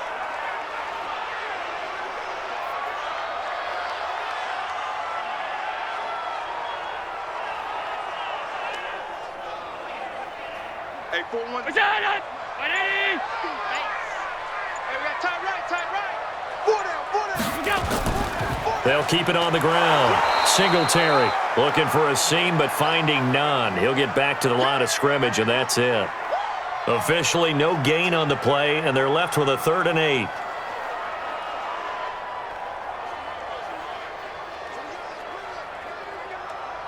E: Hey, 4-1. Hey, we got tight right. 4 down.
C: They'll keep it on the ground. Singletary looking for a seam, but finding none. He'll get back to the line of scrimmage, and that's it. Officially no gain on the play, and they're left with a 3rd and 8.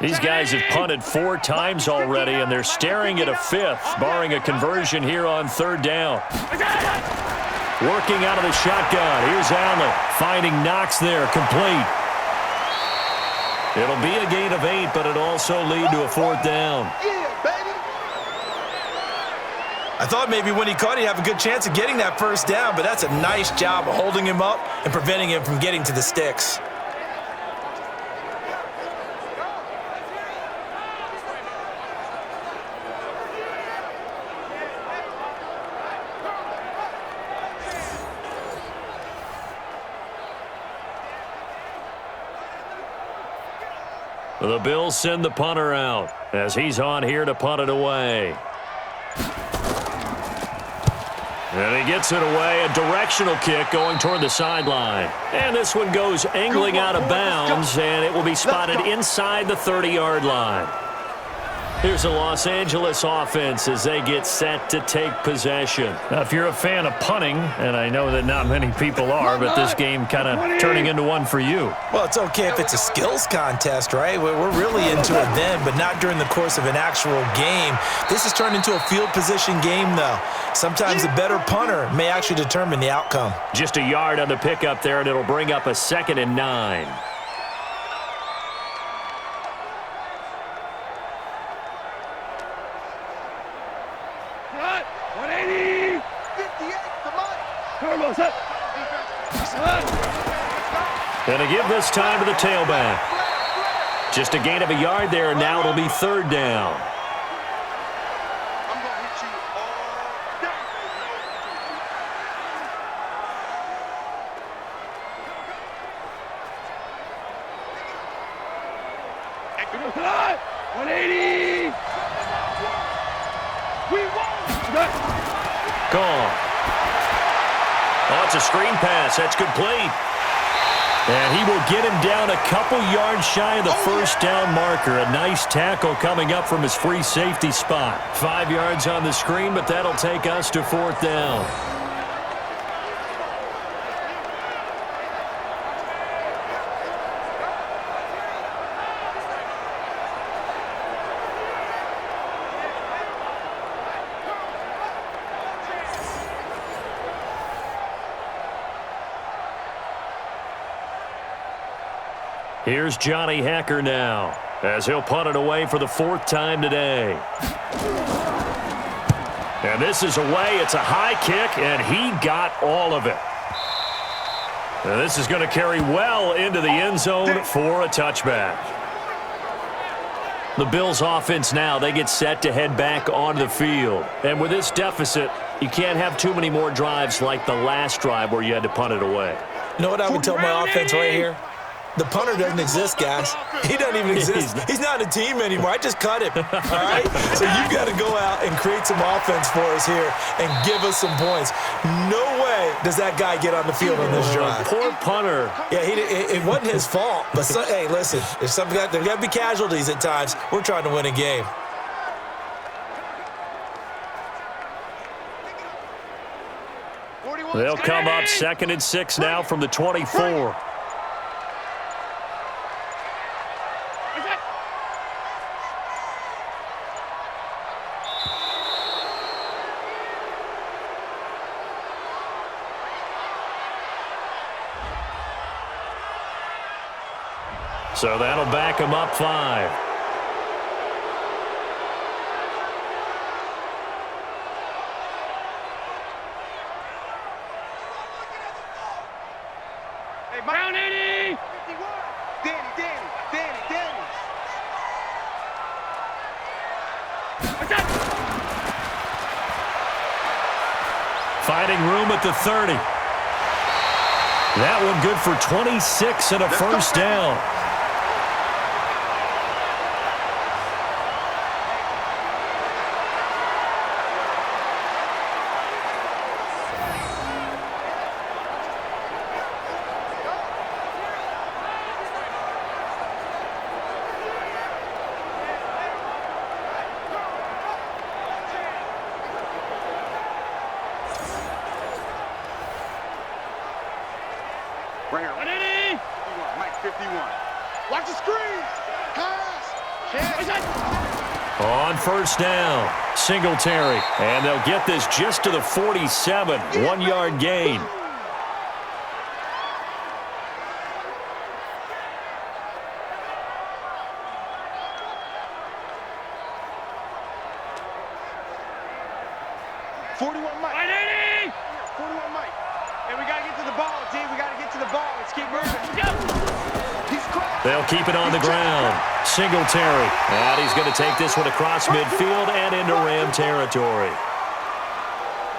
C: These guys have punted 4 times already, and they're staring at a 5th, barring a conversion here on 3rd down. Working out of the shotgun. Here's Allen. Finding Knox there. Complete. It'll be a gain of 8, but it'll also lead to a 4th down.
D: I thought maybe when he caught it, he'd have a good chance of getting that 1st down, but that's a nice job of holding him up and preventing him from getting to the sticks.
C: The Bills send the punter out as he's on here to punt it away. And he gets it away, a directional kick going toward the sideline. And this one goes angling out of bounds, and it will be spotted inside the 30-yard line. Here's the Los Angeles offense as they get set to take possession. Now, if you're a fan of punting, and I know that not many people are, but this game kind of turning into one for you.
D: Well, it's okay if it's a skills contest, right? We're really into it then, but not during the course of an actual game. This has turned into a field position game, though. Sometimes the better punter may actually determine the outcome.
C: Just a yard on the pickup there, and it'll bring up a 2nd and 9. Gonna give this time to the tailback. Just a gain of a yard there, and now it'll be 3rd down. Gone. Oh, it's a screen pass. That's complete. And he will get him down a couple yards shy of the 1st down marker. A nice tackle coming up from his free safety spot. 5 yards on the screen, but that'll take us to 4th down. Here's Johnny Hacker now. as he'll punt it away for the 4th time today. And this is away. It's a high kick, and he got all of it. And this is going to carry well into the end zone for a touchback. The Bills offense now, they get set to head back onto the field. And with this deficit, you can't have too many more drives like the last drive where you had to punt it away.
D: You know what I would tell my offense right here? The punter doesn't exist, guys. He doesn't even exist. He's not a team anymore. I just cut him, all right? So you've got to go out and create some offense for us here and give us some points. No way does that guy get on the field on this drive.
C: Poor punter.
D: Yeah, it wasn't his fault. But, hey, listen, there's got to be casualties at times. We're trying to win a game.
C: They'll come up 2nd and 6 now from the 24. So that'll back him up 5.
F: Hey, Brown 80!
E: Danny.
C: Finding room at the 30. That one good for 26 and a first down.
E: Right here. Mike 51. Watch the screen. Pass.
C: On first down, Singletary. And they'll get this just to the 47. 1-yard gain. They'll keep it on the ground. Singletary. And he's going to take this one across midfield and into Ram territory.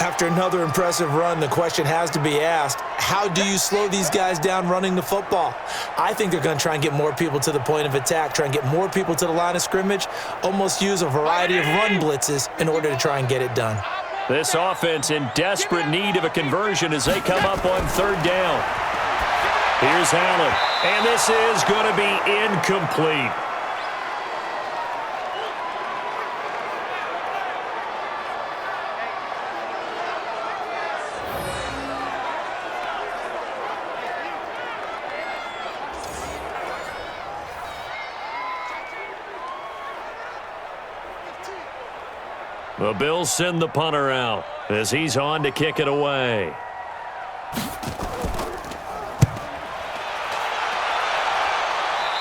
D: After another impressive run, the question has to be asked, how do you slow these guys down running the football? I think they're going to try and get more people to the point of attack, try and get more people to the line of scrimmage, almost use a variety of run blitzes in order to try and get it done.
C: This offense in desperate need of a conversion as they come up on 3rd down. Here's Allen, and this is going to be incomplete. The Bills send the punter out as he's on to kick it away.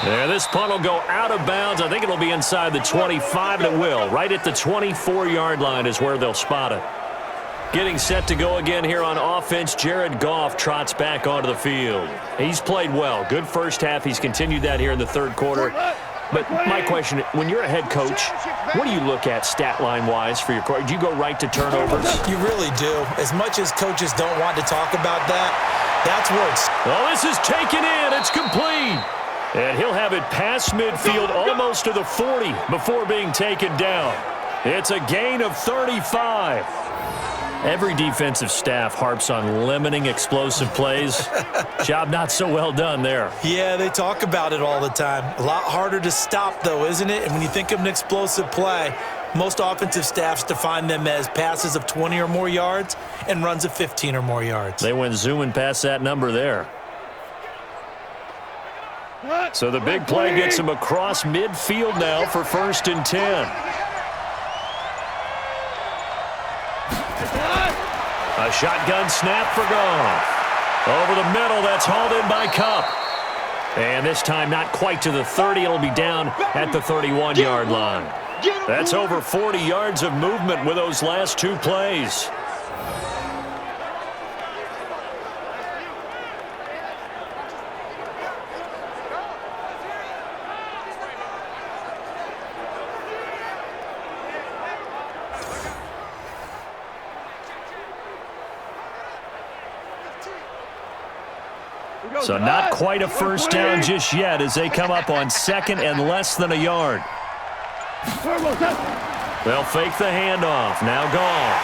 C: There, this punt will go out of bounds. I think it'll be inside the 25, and it will. Right at the 24-yard line is where they'll spot it. Getting set to go again here on offense, Jared Goff trots back onto the field. He's played well. Good first half. He's continued that here in the 3rd quarter. But my question, when you're a head coach, what do you look at stat line-wise for your coach? Do you go right to turnovers?
D: You really do. As much as coaches don't want to talk about that, that's worse.
C: Well, this is taken in. It's complete. And he'll have it past midfield almost to the 40 before being taken down. It's a gain of 35. Every defensive staff harps on limiting explosive plays. Job not so well done there.
D: Yeah, they talk about it all the time. A lot harder to stop, though, isn't it? And when you think of an explosive play, most offensive staffs define them as passes of 20 or more yards and runs of 15 or more yards.
C: They went zooming past that number there. So the big play gets him across midfield now for 1st and 10. A shotgun snap for Goff. Over the middle, that's hauled in by Cup. And this time not quite to the 30. It'll be down at the 31-yard line. That's over 40 yards of movement with those last two plays. So not quite a first down just yet as they come up on second and less than a yard. They'll fake the handoff. Now Goff.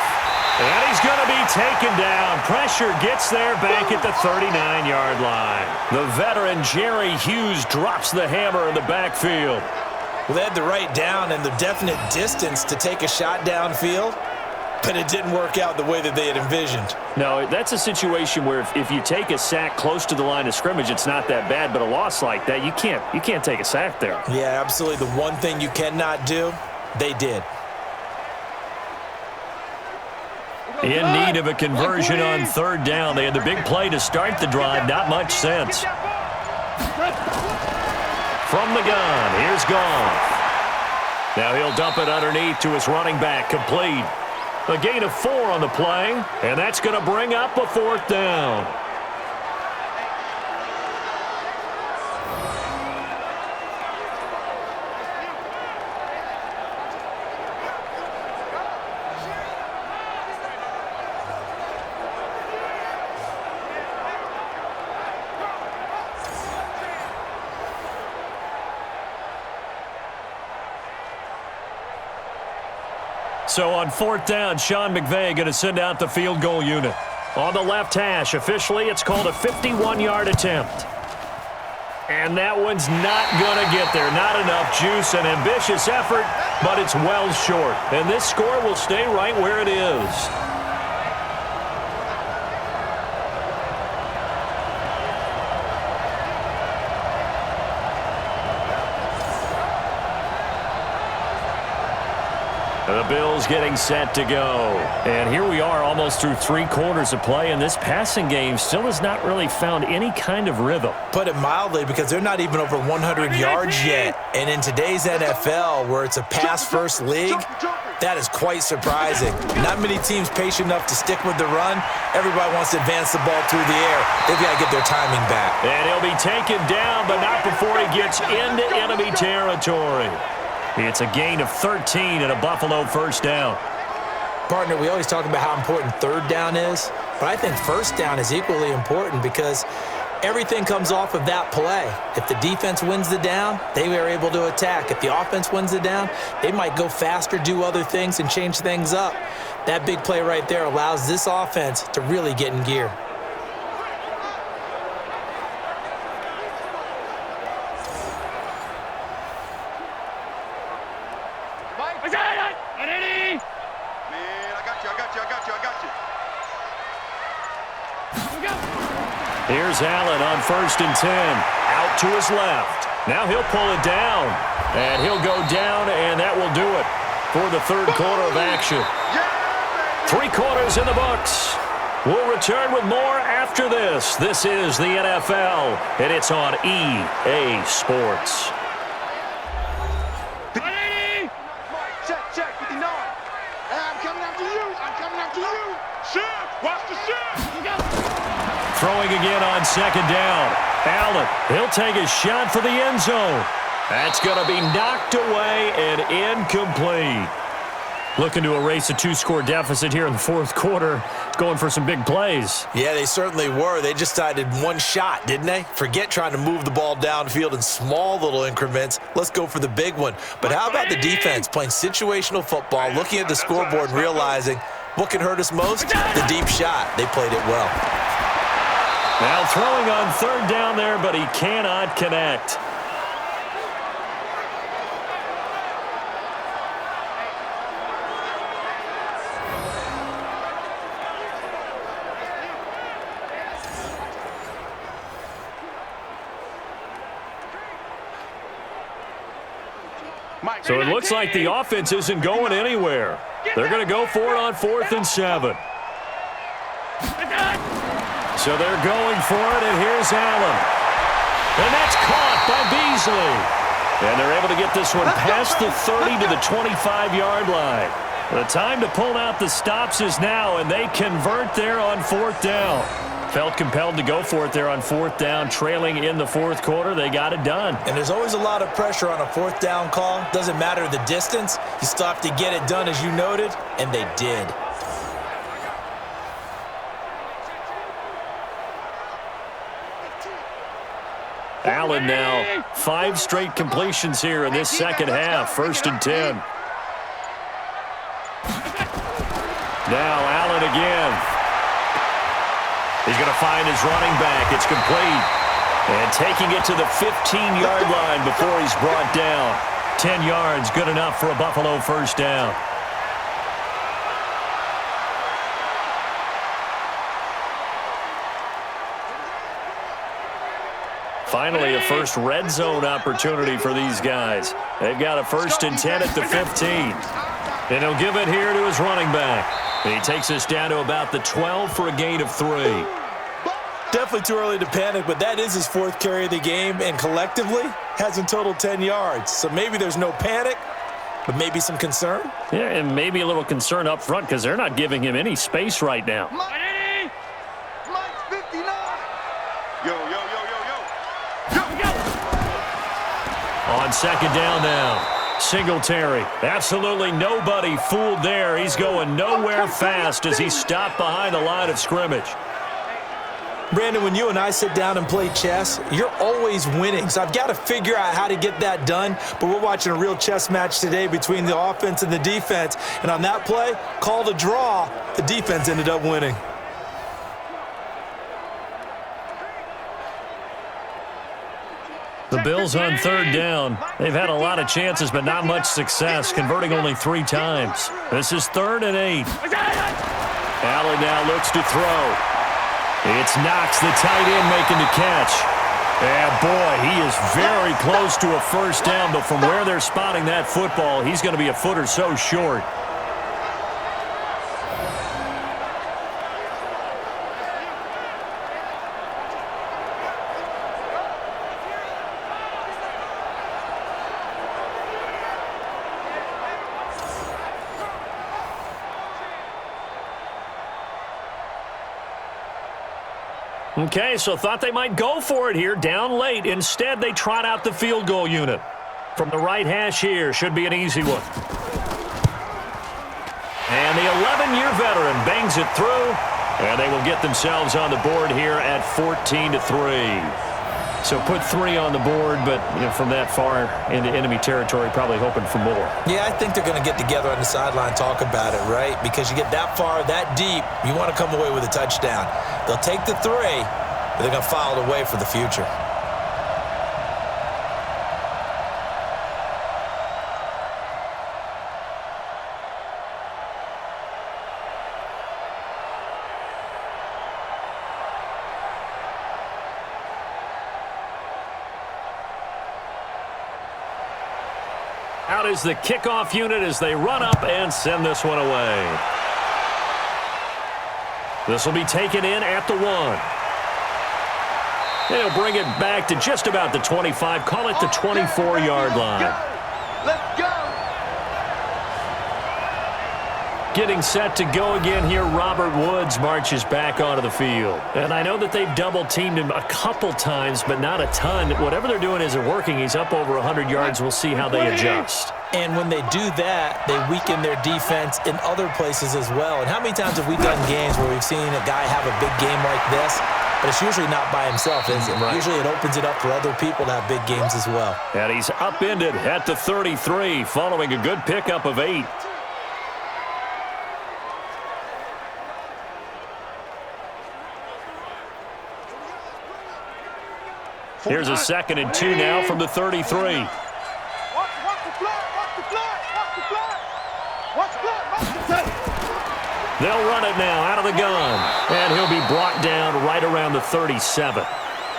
C: And he's going to be taken down. Pressure gets there back at the 39-yard line. The veteran Jerry Hughes drops the hammer in the backfield.
D: Well, they had the right down and the definite distance to take a shot downfield, but it didn't work out the way that they had envisioned.
C: No, that's a situation where if you take a sack close to the line of scrimmage, it's not that bad, but a loss like that, you can't take a sack there.
D: Yeah, absolutely. The one thing you cannot do, they did.
C: In need of a conversion on third down. They had the big play to start the drive. Not much sense. From the gun, here's Goff. Now he'll dump it underneath to his running back, complete. A gain of 4 on the play, and that's going to bring up a fourth down. So on fourth down, Sean McVay going to send out the field goal unit. On the left hash, officially, it's called a 51-yard attempt. And that one's not going to get there. Not enough juice, an ambitious effort, but it's well short. And this score will stay right where it is. The Bills getting set to go. And here we are almost through 3 quarters of play, and this passing game still has not really found any kind of rhythm.
D: Put it mildly, because they're not even over 100 yards yet. And in today's NFL, where it's a pass-first league, that is quite surprising. Not many teams patient enough to stick with the run. Everybody wants to advance the ball through the air. They've got to get their timing back.
C: And he'll be taken down, but not before he gets into enemy territory. It's a gain of 13 and a Buffalo first down.
D: Partner, we always talk about how important third down is, but I think first down is equally important because everything comes off of that play. If the defense wins the down, they are able to attack. If the offense wins the down, they might go faster, do other things, and change things up. That big play right there allows this offense to really get in gear.
C: Here's Allen on 1st and 10. Out to his left. Now he'll pull it down. And he'll go down, and that will do it for the third quarter of action. 3 quarters in the books. We'll return with more after this. This is the NFL, and it's on EA Sports.
E: Check, 59. I'm coming after you. Shift, watch the shift.
C: Throwing again on second down. Allen, he'll take a shot for the end zone. That's going to be knocked away and incomplete. Looking to erase a 2-score deficit here in the fourth quarter. Going for some big plays.
D: Yeah, they certainly were. They just decided one shot, didn't they? Forget trying to move the ball downfield in small little increments. Let's go for the big one. But how about the defense playing situational football, looking at the scoreboard and realizing what can hurt us most? The deep shot. They played it well.
C: Now throwing on third down there, but he cannot connect. So it looks like the offense isn't going anywhere. They're going to go for it on 4th and 7. So they're going for it, and here's Allen. And that's caught by Beasley. And they're able to get this one past the 30 to the 25-yard line. The time to pull out the stops is now, and they convert there on 4th down. Felt compelled to go for it there on 4th down, trailing in the 4th quarter. They got it done.
D: And there's always a lot of pressure on a 4th down call. Doesn't matter the distance. You still have to get it done, as you noted, and they did.
C: Allen now 5 straight completions here in this second half. 1st and 10. Now Allen again. He's going to find his running back. It's complete. And taking it to the 15-yard line before he's brought down. 10 yards, good enough for a Buffalo 1st down. Finally, a first red zone opportunity for these guys. They've got a 1st and 10 at the 15. And he'll give it here to his running back. And he takes us down to about the 12 for a gain of 3.
D: Definitely too early to panic, but that is his 4th carry of the game, and collectively has in total 10 yards. So maybe there's no panic, but maybe some concern.
C: Yeah, and maybe a little concern up front because they're not giving him any space right now.
E: Mike 59. Yo.
C: On 2nd down now. Singletary. Absolutely nobody fooled there. He's going nowhere fast as he's stopped behind the line of scrimmage.
D: Brandon, when you and I sit down and play chess, you're always winning. So I've got to figure out how to get that done. But we're watching a real chess match today between the offense and the defense. And on that play, called a draw, the defense ended up winning.
C: The Bills on 3rd down. They've had a lot of chances, but not much success, converting only 3 times. This is 3rd and 8. Allen now looks to throw. It's Knox, the tight end, making the catch. And boy, he is very close to a 1st down, but from where they're spotting that football, he's going to be a foot or so short. Okay, so thought they might go for it here, down late. Instead, they trot out the field goal unit. From the right hash here, should be an easy one. And the 11-year veteran bangs it through, and they will get themselves on the board here at 14-3. So put 3 on the board, but from that far into enemy territory, probably hoping for more.
D: Yeah, I think they're going to get together on the sideline, talk about it, right? Because you get that far, that deep, you want to come away with a touchdown. They'll take the 3, but they're going to file it away for the future.
C: Out is the kickoff unit as they run up and send this one away. This will be taken in at the 1. They'll bring it back to just about the 25, call it the 24-yard line.
E: Let's go.
C: Getting set to go again here, Robert Woods marches back onto the field. And I know that they've double-teamed him a couple times, but not a ton. Whatever they're doing isn't working. He's up over 100 yards. We'll see how they adjust.
D: And when they do that, they weaken their defense in other places as well. And how many times have we done games where we've seen a guy have a big game like this, but it's usually not by himself, is it? Right. Usually it opens it up for other people to have big games as well.
C: And he's upended at the 33 following a good pickup of 8. Here's a 2nd and 2 now from the 33.
E: Watch the flat, watch the flat, watch the flat. Watch the flat, watch the flat.
C: They'll run it now out of the gun. And he'll be brought down right around the 37.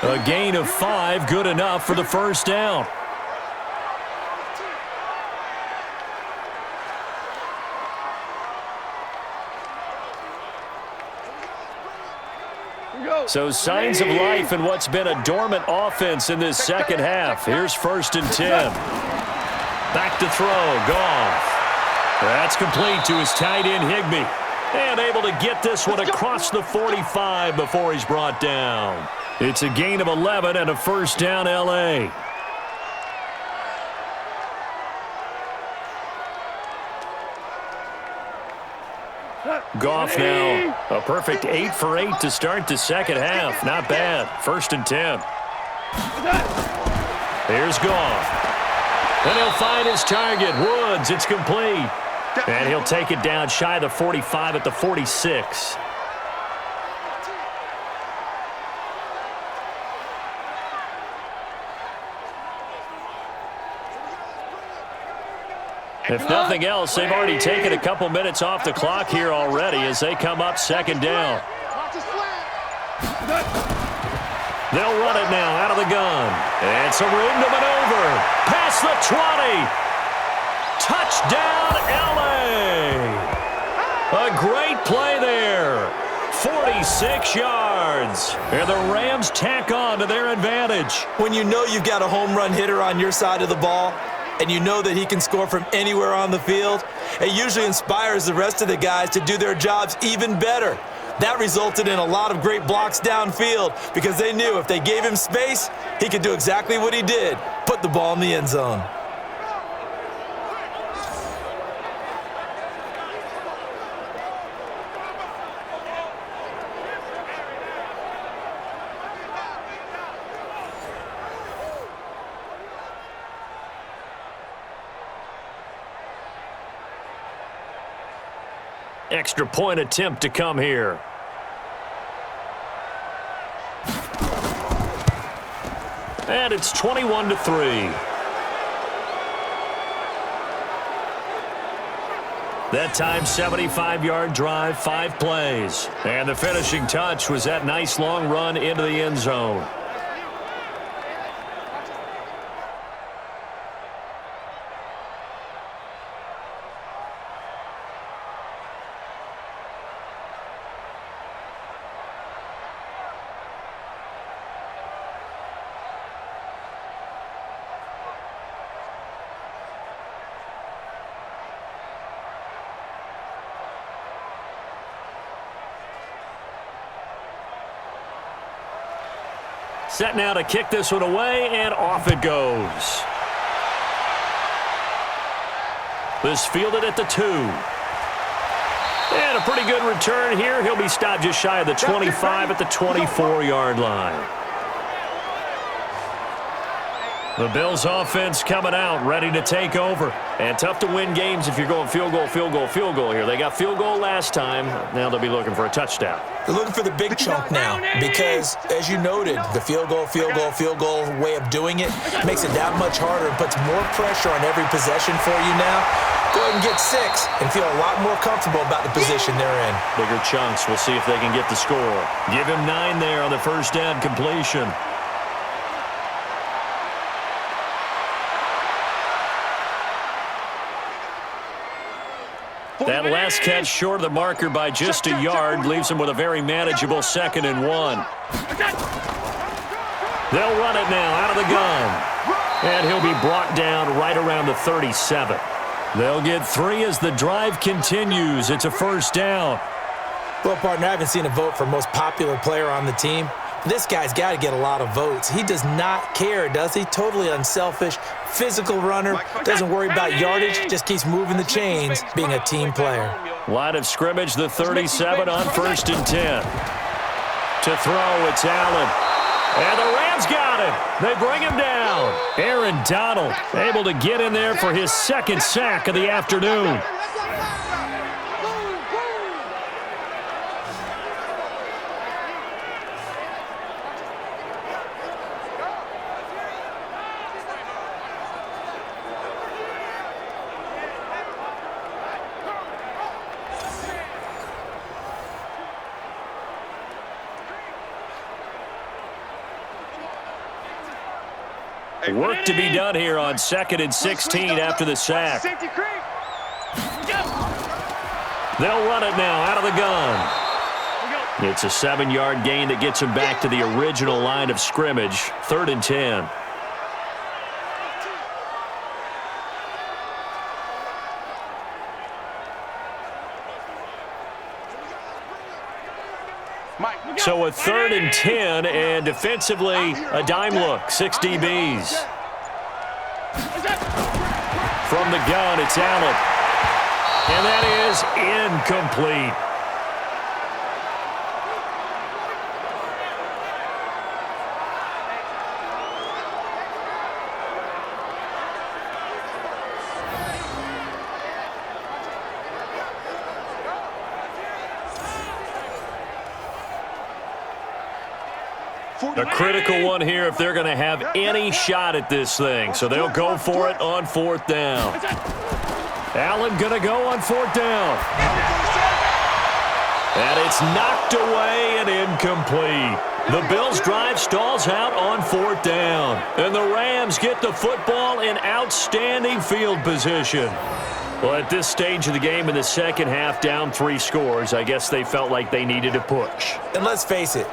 C: A gain of 5, good enough for the 1st down. So signs of life in what's been a dormant offense in this second half. Here's 1st and 10. Back to throw, Goff. That's complete to his tight end, Higbee. And able to get this one across the 45 before he's brought down. It's a gain of 11 and a 1st down, L.A. Goff now, a perfect 8 for 8 to start the second half. Not bad. 1st and 10. Here's Goff. And he'll find his target, Woods. It's complete. And he'll take it down shy of the 45 at the 46. If nothing else, they've already taken a couple minutes off the clock here already as they come up 2nd down. They'll run it now out of the gun. And some room to maneuver. Past the 20. Touchdown, L.A. A great play there. 46 yards. And the Rams tack on to their advantage.
D: When you know you've got a home run hitter on your side of the ball, and you know that he can score from anywhere on the field, it usually inspires the rest of the guys to do their jobs even better. That resulted in a lot of great blocks downfield because they knew if they gave him space, he could do exactly what he did, put the ball in the end zone.
C: Extra point attempt to come here. And it's 21-3. That time, 75-yard drive, 5 plays. And the finishing touch was that nice long run into the end zone. Set now to kick this one away, and off it goes. This fielded at the 2. And a pretty good return here. He'll be stopped just shy of the 25 at the 24-yard line. The Bills offense coming out, ready to take over. And tough to win games if you're going field goal, field goal, field goal here. They got field goal last time. Now they'll be looking for a touchdown.
D: They're looking for the big chunk now because, as you noted, the field goal way of doing it makes it that much harder and puts more pressure on every possession for you now. Go ahead and get 6 and feel a lot more comfortable about the position they're in.
C: Bigger chunks. We'll see if they can get the score. Give him 9 there on the 1st down completion. That last catch short of the marker by just a yard leaves him with a very manageable 2nd and 1. They'll run it now out of the gun. And he'll be brought down right around the 37. They'll get 3 as the drive continues. It's a 1st down.
D: Well, partner, I haven't seen a vote for most popular player on the team. This guy's got to get a lot of votes. He does not care, does he? Totally unselfish, physical runner, doesn't worry about yardage, just keeps moving the chains, being a team player.
C: Line of scrimmage, the 37 on 1st and 10. To throw, it's Allen. And the Rams got him. They bring him down. Aaron Donald able to get in there for his 2nd sack of the afternoon. Work to be done here on 2nd and 16 after the sack. They'll run it now out of the gun. It's a 7-yard gain that gets him back to the original line of scrimmage, 3rd and 10. So a 3rd and 10, and defensively, a dime look, 6 DBs. From the gun, it's Allen. And that is incomplete. A critical one here if they're going to have any shot at this thing. So they'll go for it on 4th down. Allen going to go on 4th down. And it's knocked away and incomplete. The Bills' drive stalls out on 4th down. And the Rams get the football in outstanding field position. Well, at this stage of the game in the second half, down 3 scores, I guess they felt like they needed to push.
D: And let's face it,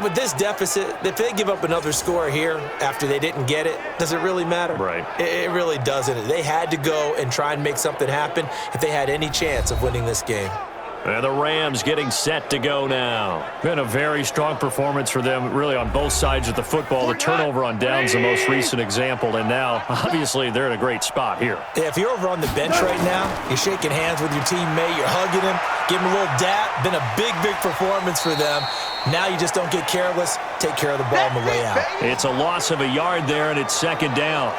D: with this deficit, if they give up another score here after they didn't get it, does it really matter?
C: Right.
D: It really doesn't. They had to go and try and make something happen if they had any chance of winning this game.
C: And the Rams getting set to go now.
G: Been a very strong performance for them, really, on both sides of the football. The turnover on downs, the most recent example, and now, obviously, they're in a great spot here.
D: Yeah, if you're over on the bench right now, you're shaking hands with your teammate, you're hugging him, giving him a little dap. Been a big, big performance for them. Now you just don't get careless. Take care of the ball on the way out.
C: It's a loss of a yard there, and it's 2nd down.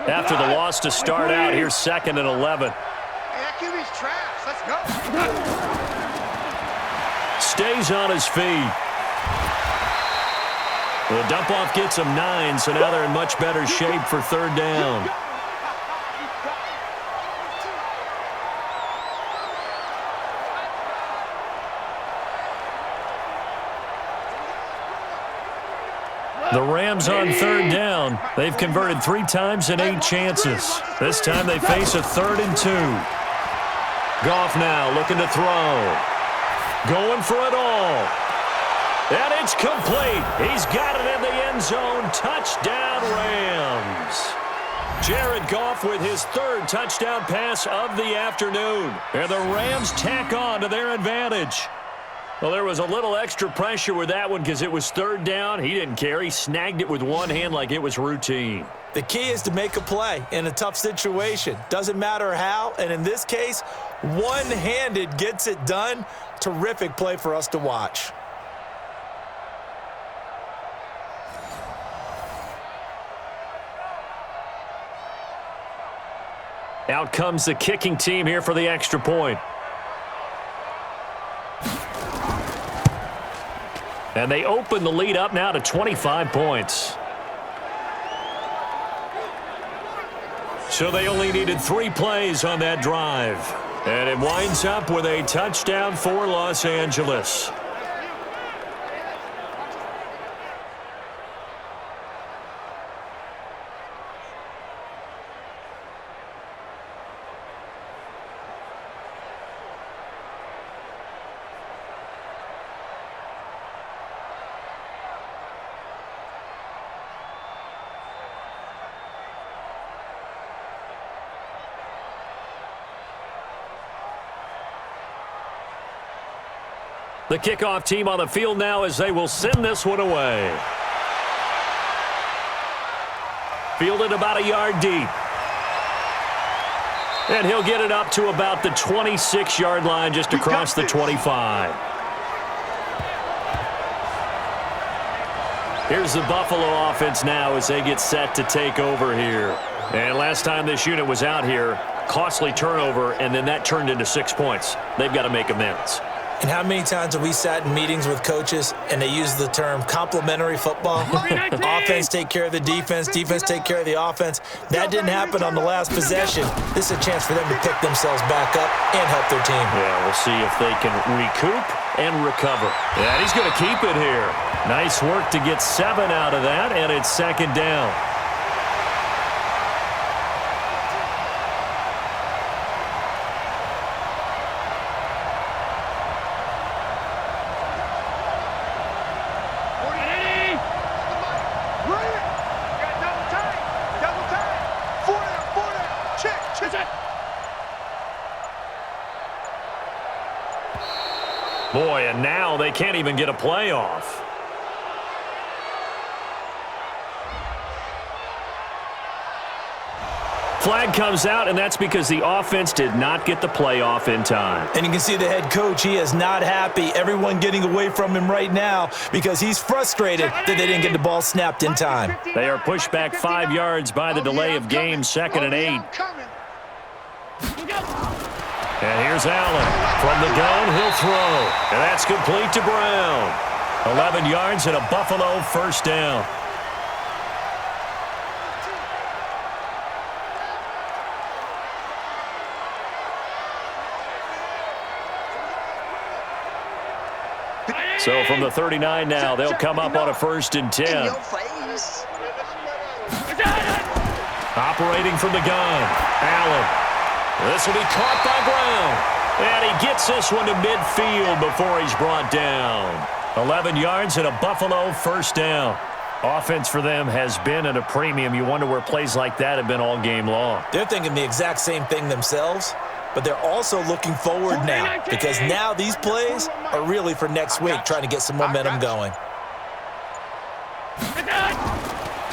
C: After the loss to start out, here's 2nd and 11.
E: Hey, that QB's trash. Let's go.
C: Stays on his feet. The dump-off gets him 9, so now they're in much better shape for 3rd down. The Rams on 3rd down. They've converted 3 times in 8 chances. This time they face a 3rd and 2. Goff now looking to throw. Going for it all. And it's complete. He's got it in the end zone. Touchdown, Rams. Jared Goff with his 3rd touchdown pass of the afternoon. And the Rams tack on to their advantage. Well, there was a little extra pressure with that one because it was 3rd down. He didn't care. He snagged it with one hand like it was routine.
D: The key is to make a play in a tough situation. Doesn't matter how, and in this case, one-handed gets it done. Terrific play for us to watch.
C: Out comes the kicking team here for the extra point. And they open the lead up now to 25 points. So they only needed 3 plays on that drive. And it winds up with a touchdown for Los Angeles. The kickoff team on the field now as they will send this one away. Fielded about a yard deep. And he'll get it up to about the 26-yard line just across the 25. Here's the Buffalo offense now as they get set to take over here. And last time this unit was out here, costly turnover, and then that turned into 6 points. They've got to make amends.
D: And how many times have we sat in meetings with coaches and they use the term complementary football? Offense take care of the defense, defense take care of the offense. That didn't happen on the last possession. This is a chance for them to pick themselves back up and help their team.
C: Yeah, we'll see if they can recoup and recover. And he's going to keep it here. Nice work to get 7 out of that, and it's second down. Boy, and now they can't even get a playoff. Flag comes out, and that's because the offense did not get the playoff in time.
D: And you can see the head coach, he is not happy. Everyone getting away from him right now because he's frustrated that they didn't get the ball snapped in time.
C: They are pushed back 5 yards by the delay of game, 2nd and 8. And here's Allen. From the gun, he'll throw. And that's complete to Brown. 11 yards and a Buffalo first down. So from the 39 now, they'll come up on a 1st and 10. Operating from the gun, Allen. This will be caught by Brown. And he gets this one to midfield before he's brought down. 11 yards and a Buffalo first down. Offense for them has been at a premium. You wonder where plays like that have been all game long.
D: They're thinking the exact same thing themselves, but they're also looking forward now because now these plays are really for next week, trying to get some momentum going.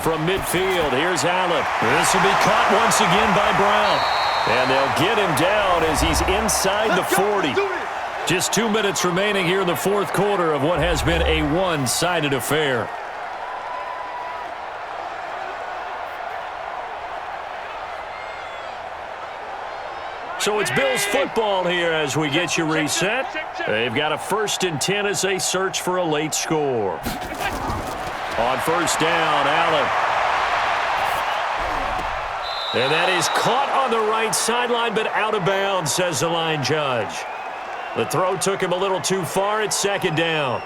C: From midfield, here's Allen. This will be caught once again by Brown. And they'll get him down as he's inside the 40. Just 2 minutes remaining here in the 4th quarter of what has been a one-sided affair. So it's Bills football here as we get you reset. They've got a 1st and 10 as they search for a late score. On 1st down, Allen. And that is caught on the right sideline, but out of bounds, says the line judge. The throw took him a little too far. It's 2nd down.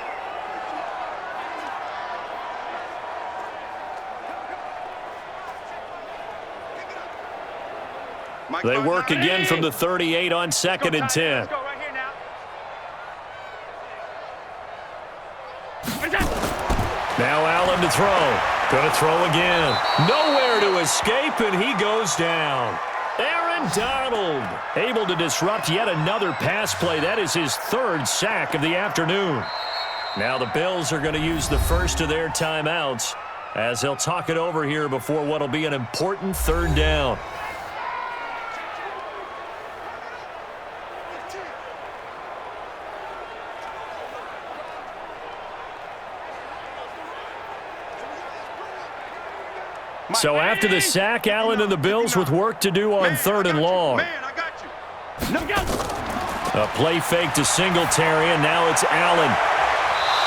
C: They work again from the 38 on 2nd and 10. Now Allen to throw. Going to throw again. Nowhere to escape, and he goes down. Aaron Donald able to disrupt yet another pass play. That is his 3rd sack of the afternoon. Now the Bills are going to use the first of their timeouts as they'll talk it over here before what will be an important 3rd down. So after the sack, Allen and the Bills with work to do on 3rd and long. A play fake to Singletary, and now it's Allen.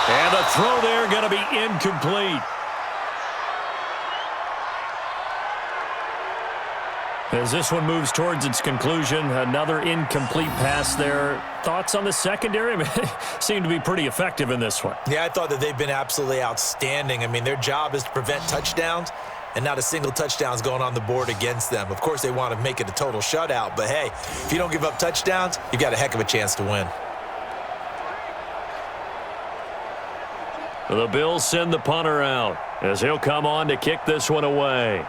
C: And the throw there going to be incomplete. As this one moves towards its conclusion, another incomplete pass there. Thoughts on the secondary? I mean, seem to be pretty effective in this one.
D: Yeah, I thought that they've been absolutely outstanding. I mean, their job is to prevent touchdowns, and not a single touchdown's going on the board against them. Of course, they want to make it a total shutout, but hey, if you don't give up touchdowns, you've got a heck of a chance to win.
C: The Bills send the punter out as he'll come on to kick this one away.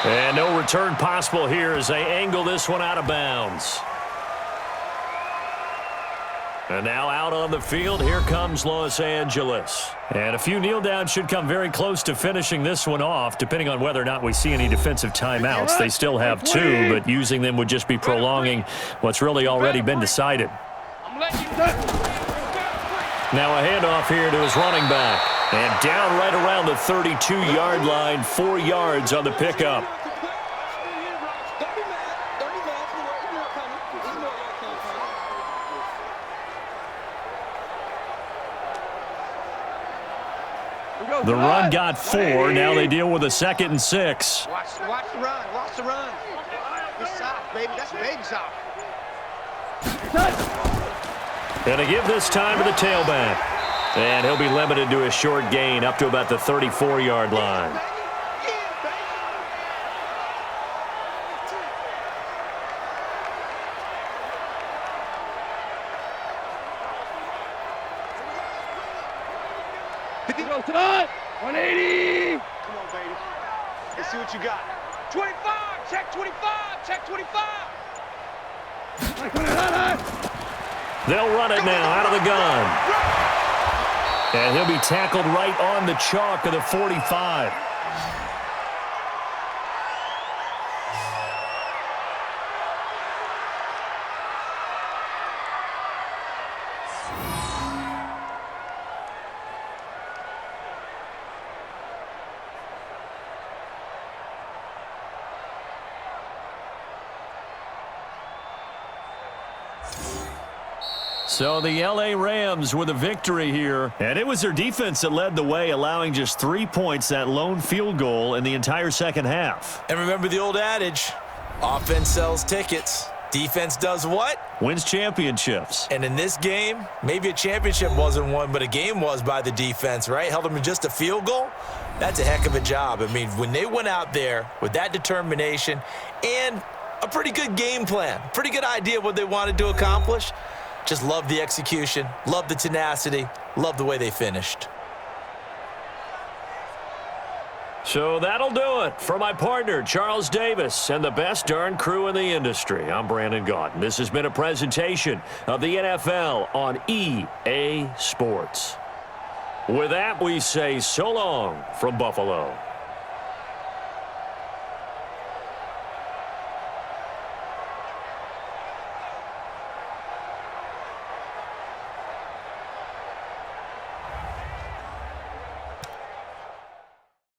C: And no return possible here as they angle this one out of bounds. And now out on the field, here comes Los Angeles. And a few kneel downs should come very close to finishing this one off, depending on whether or not we see any defensive timeouts. They still have 2, but using them would just be prolonging what's really already been decided. Now a handoff here to his running back. And down right around the 32-yard line, 4 yards on the pickup. The run got 4. Now they deal with a 2nd and 6.
E: Watch the run. Watch the run. Be soft, baby. That's baby soft.
C: And to give this time to the tailback. And he'll be limited to a short gain up to about the 34-yard line.
F: Go, Todd. 180.
E: Come on, baby. Let's see what you got. 25. Check 25. Check 25.
C: They'll run it now out of the gun. And he'll be tackled right on the chalk of the 45. So the L.A. Rams with a victory here. And it was their defense that led the way, allowing just 3 points, that lone field goal in the entire second half.
D: And remember the old adage, offense sells tickets. Defense does what?
C: Wins championships.
D: And in this game, maybe a championship wasn't won, but a game was by the defense, right? Held them to just a field goal. That's a heck of a job. I mean, when they went out there with that determination and a pretty good game plan, pretty good idea of what they wanted to accomplish, just love the execution, love the tenacity, love the way they finished.
C: So that'll do it for my partner, Charles Davis, and the best darn crew in the industry. I'm Brandon Gaudin. This has been a presentation of the NFL on EA Sports. With that, we say so long from Buffalo.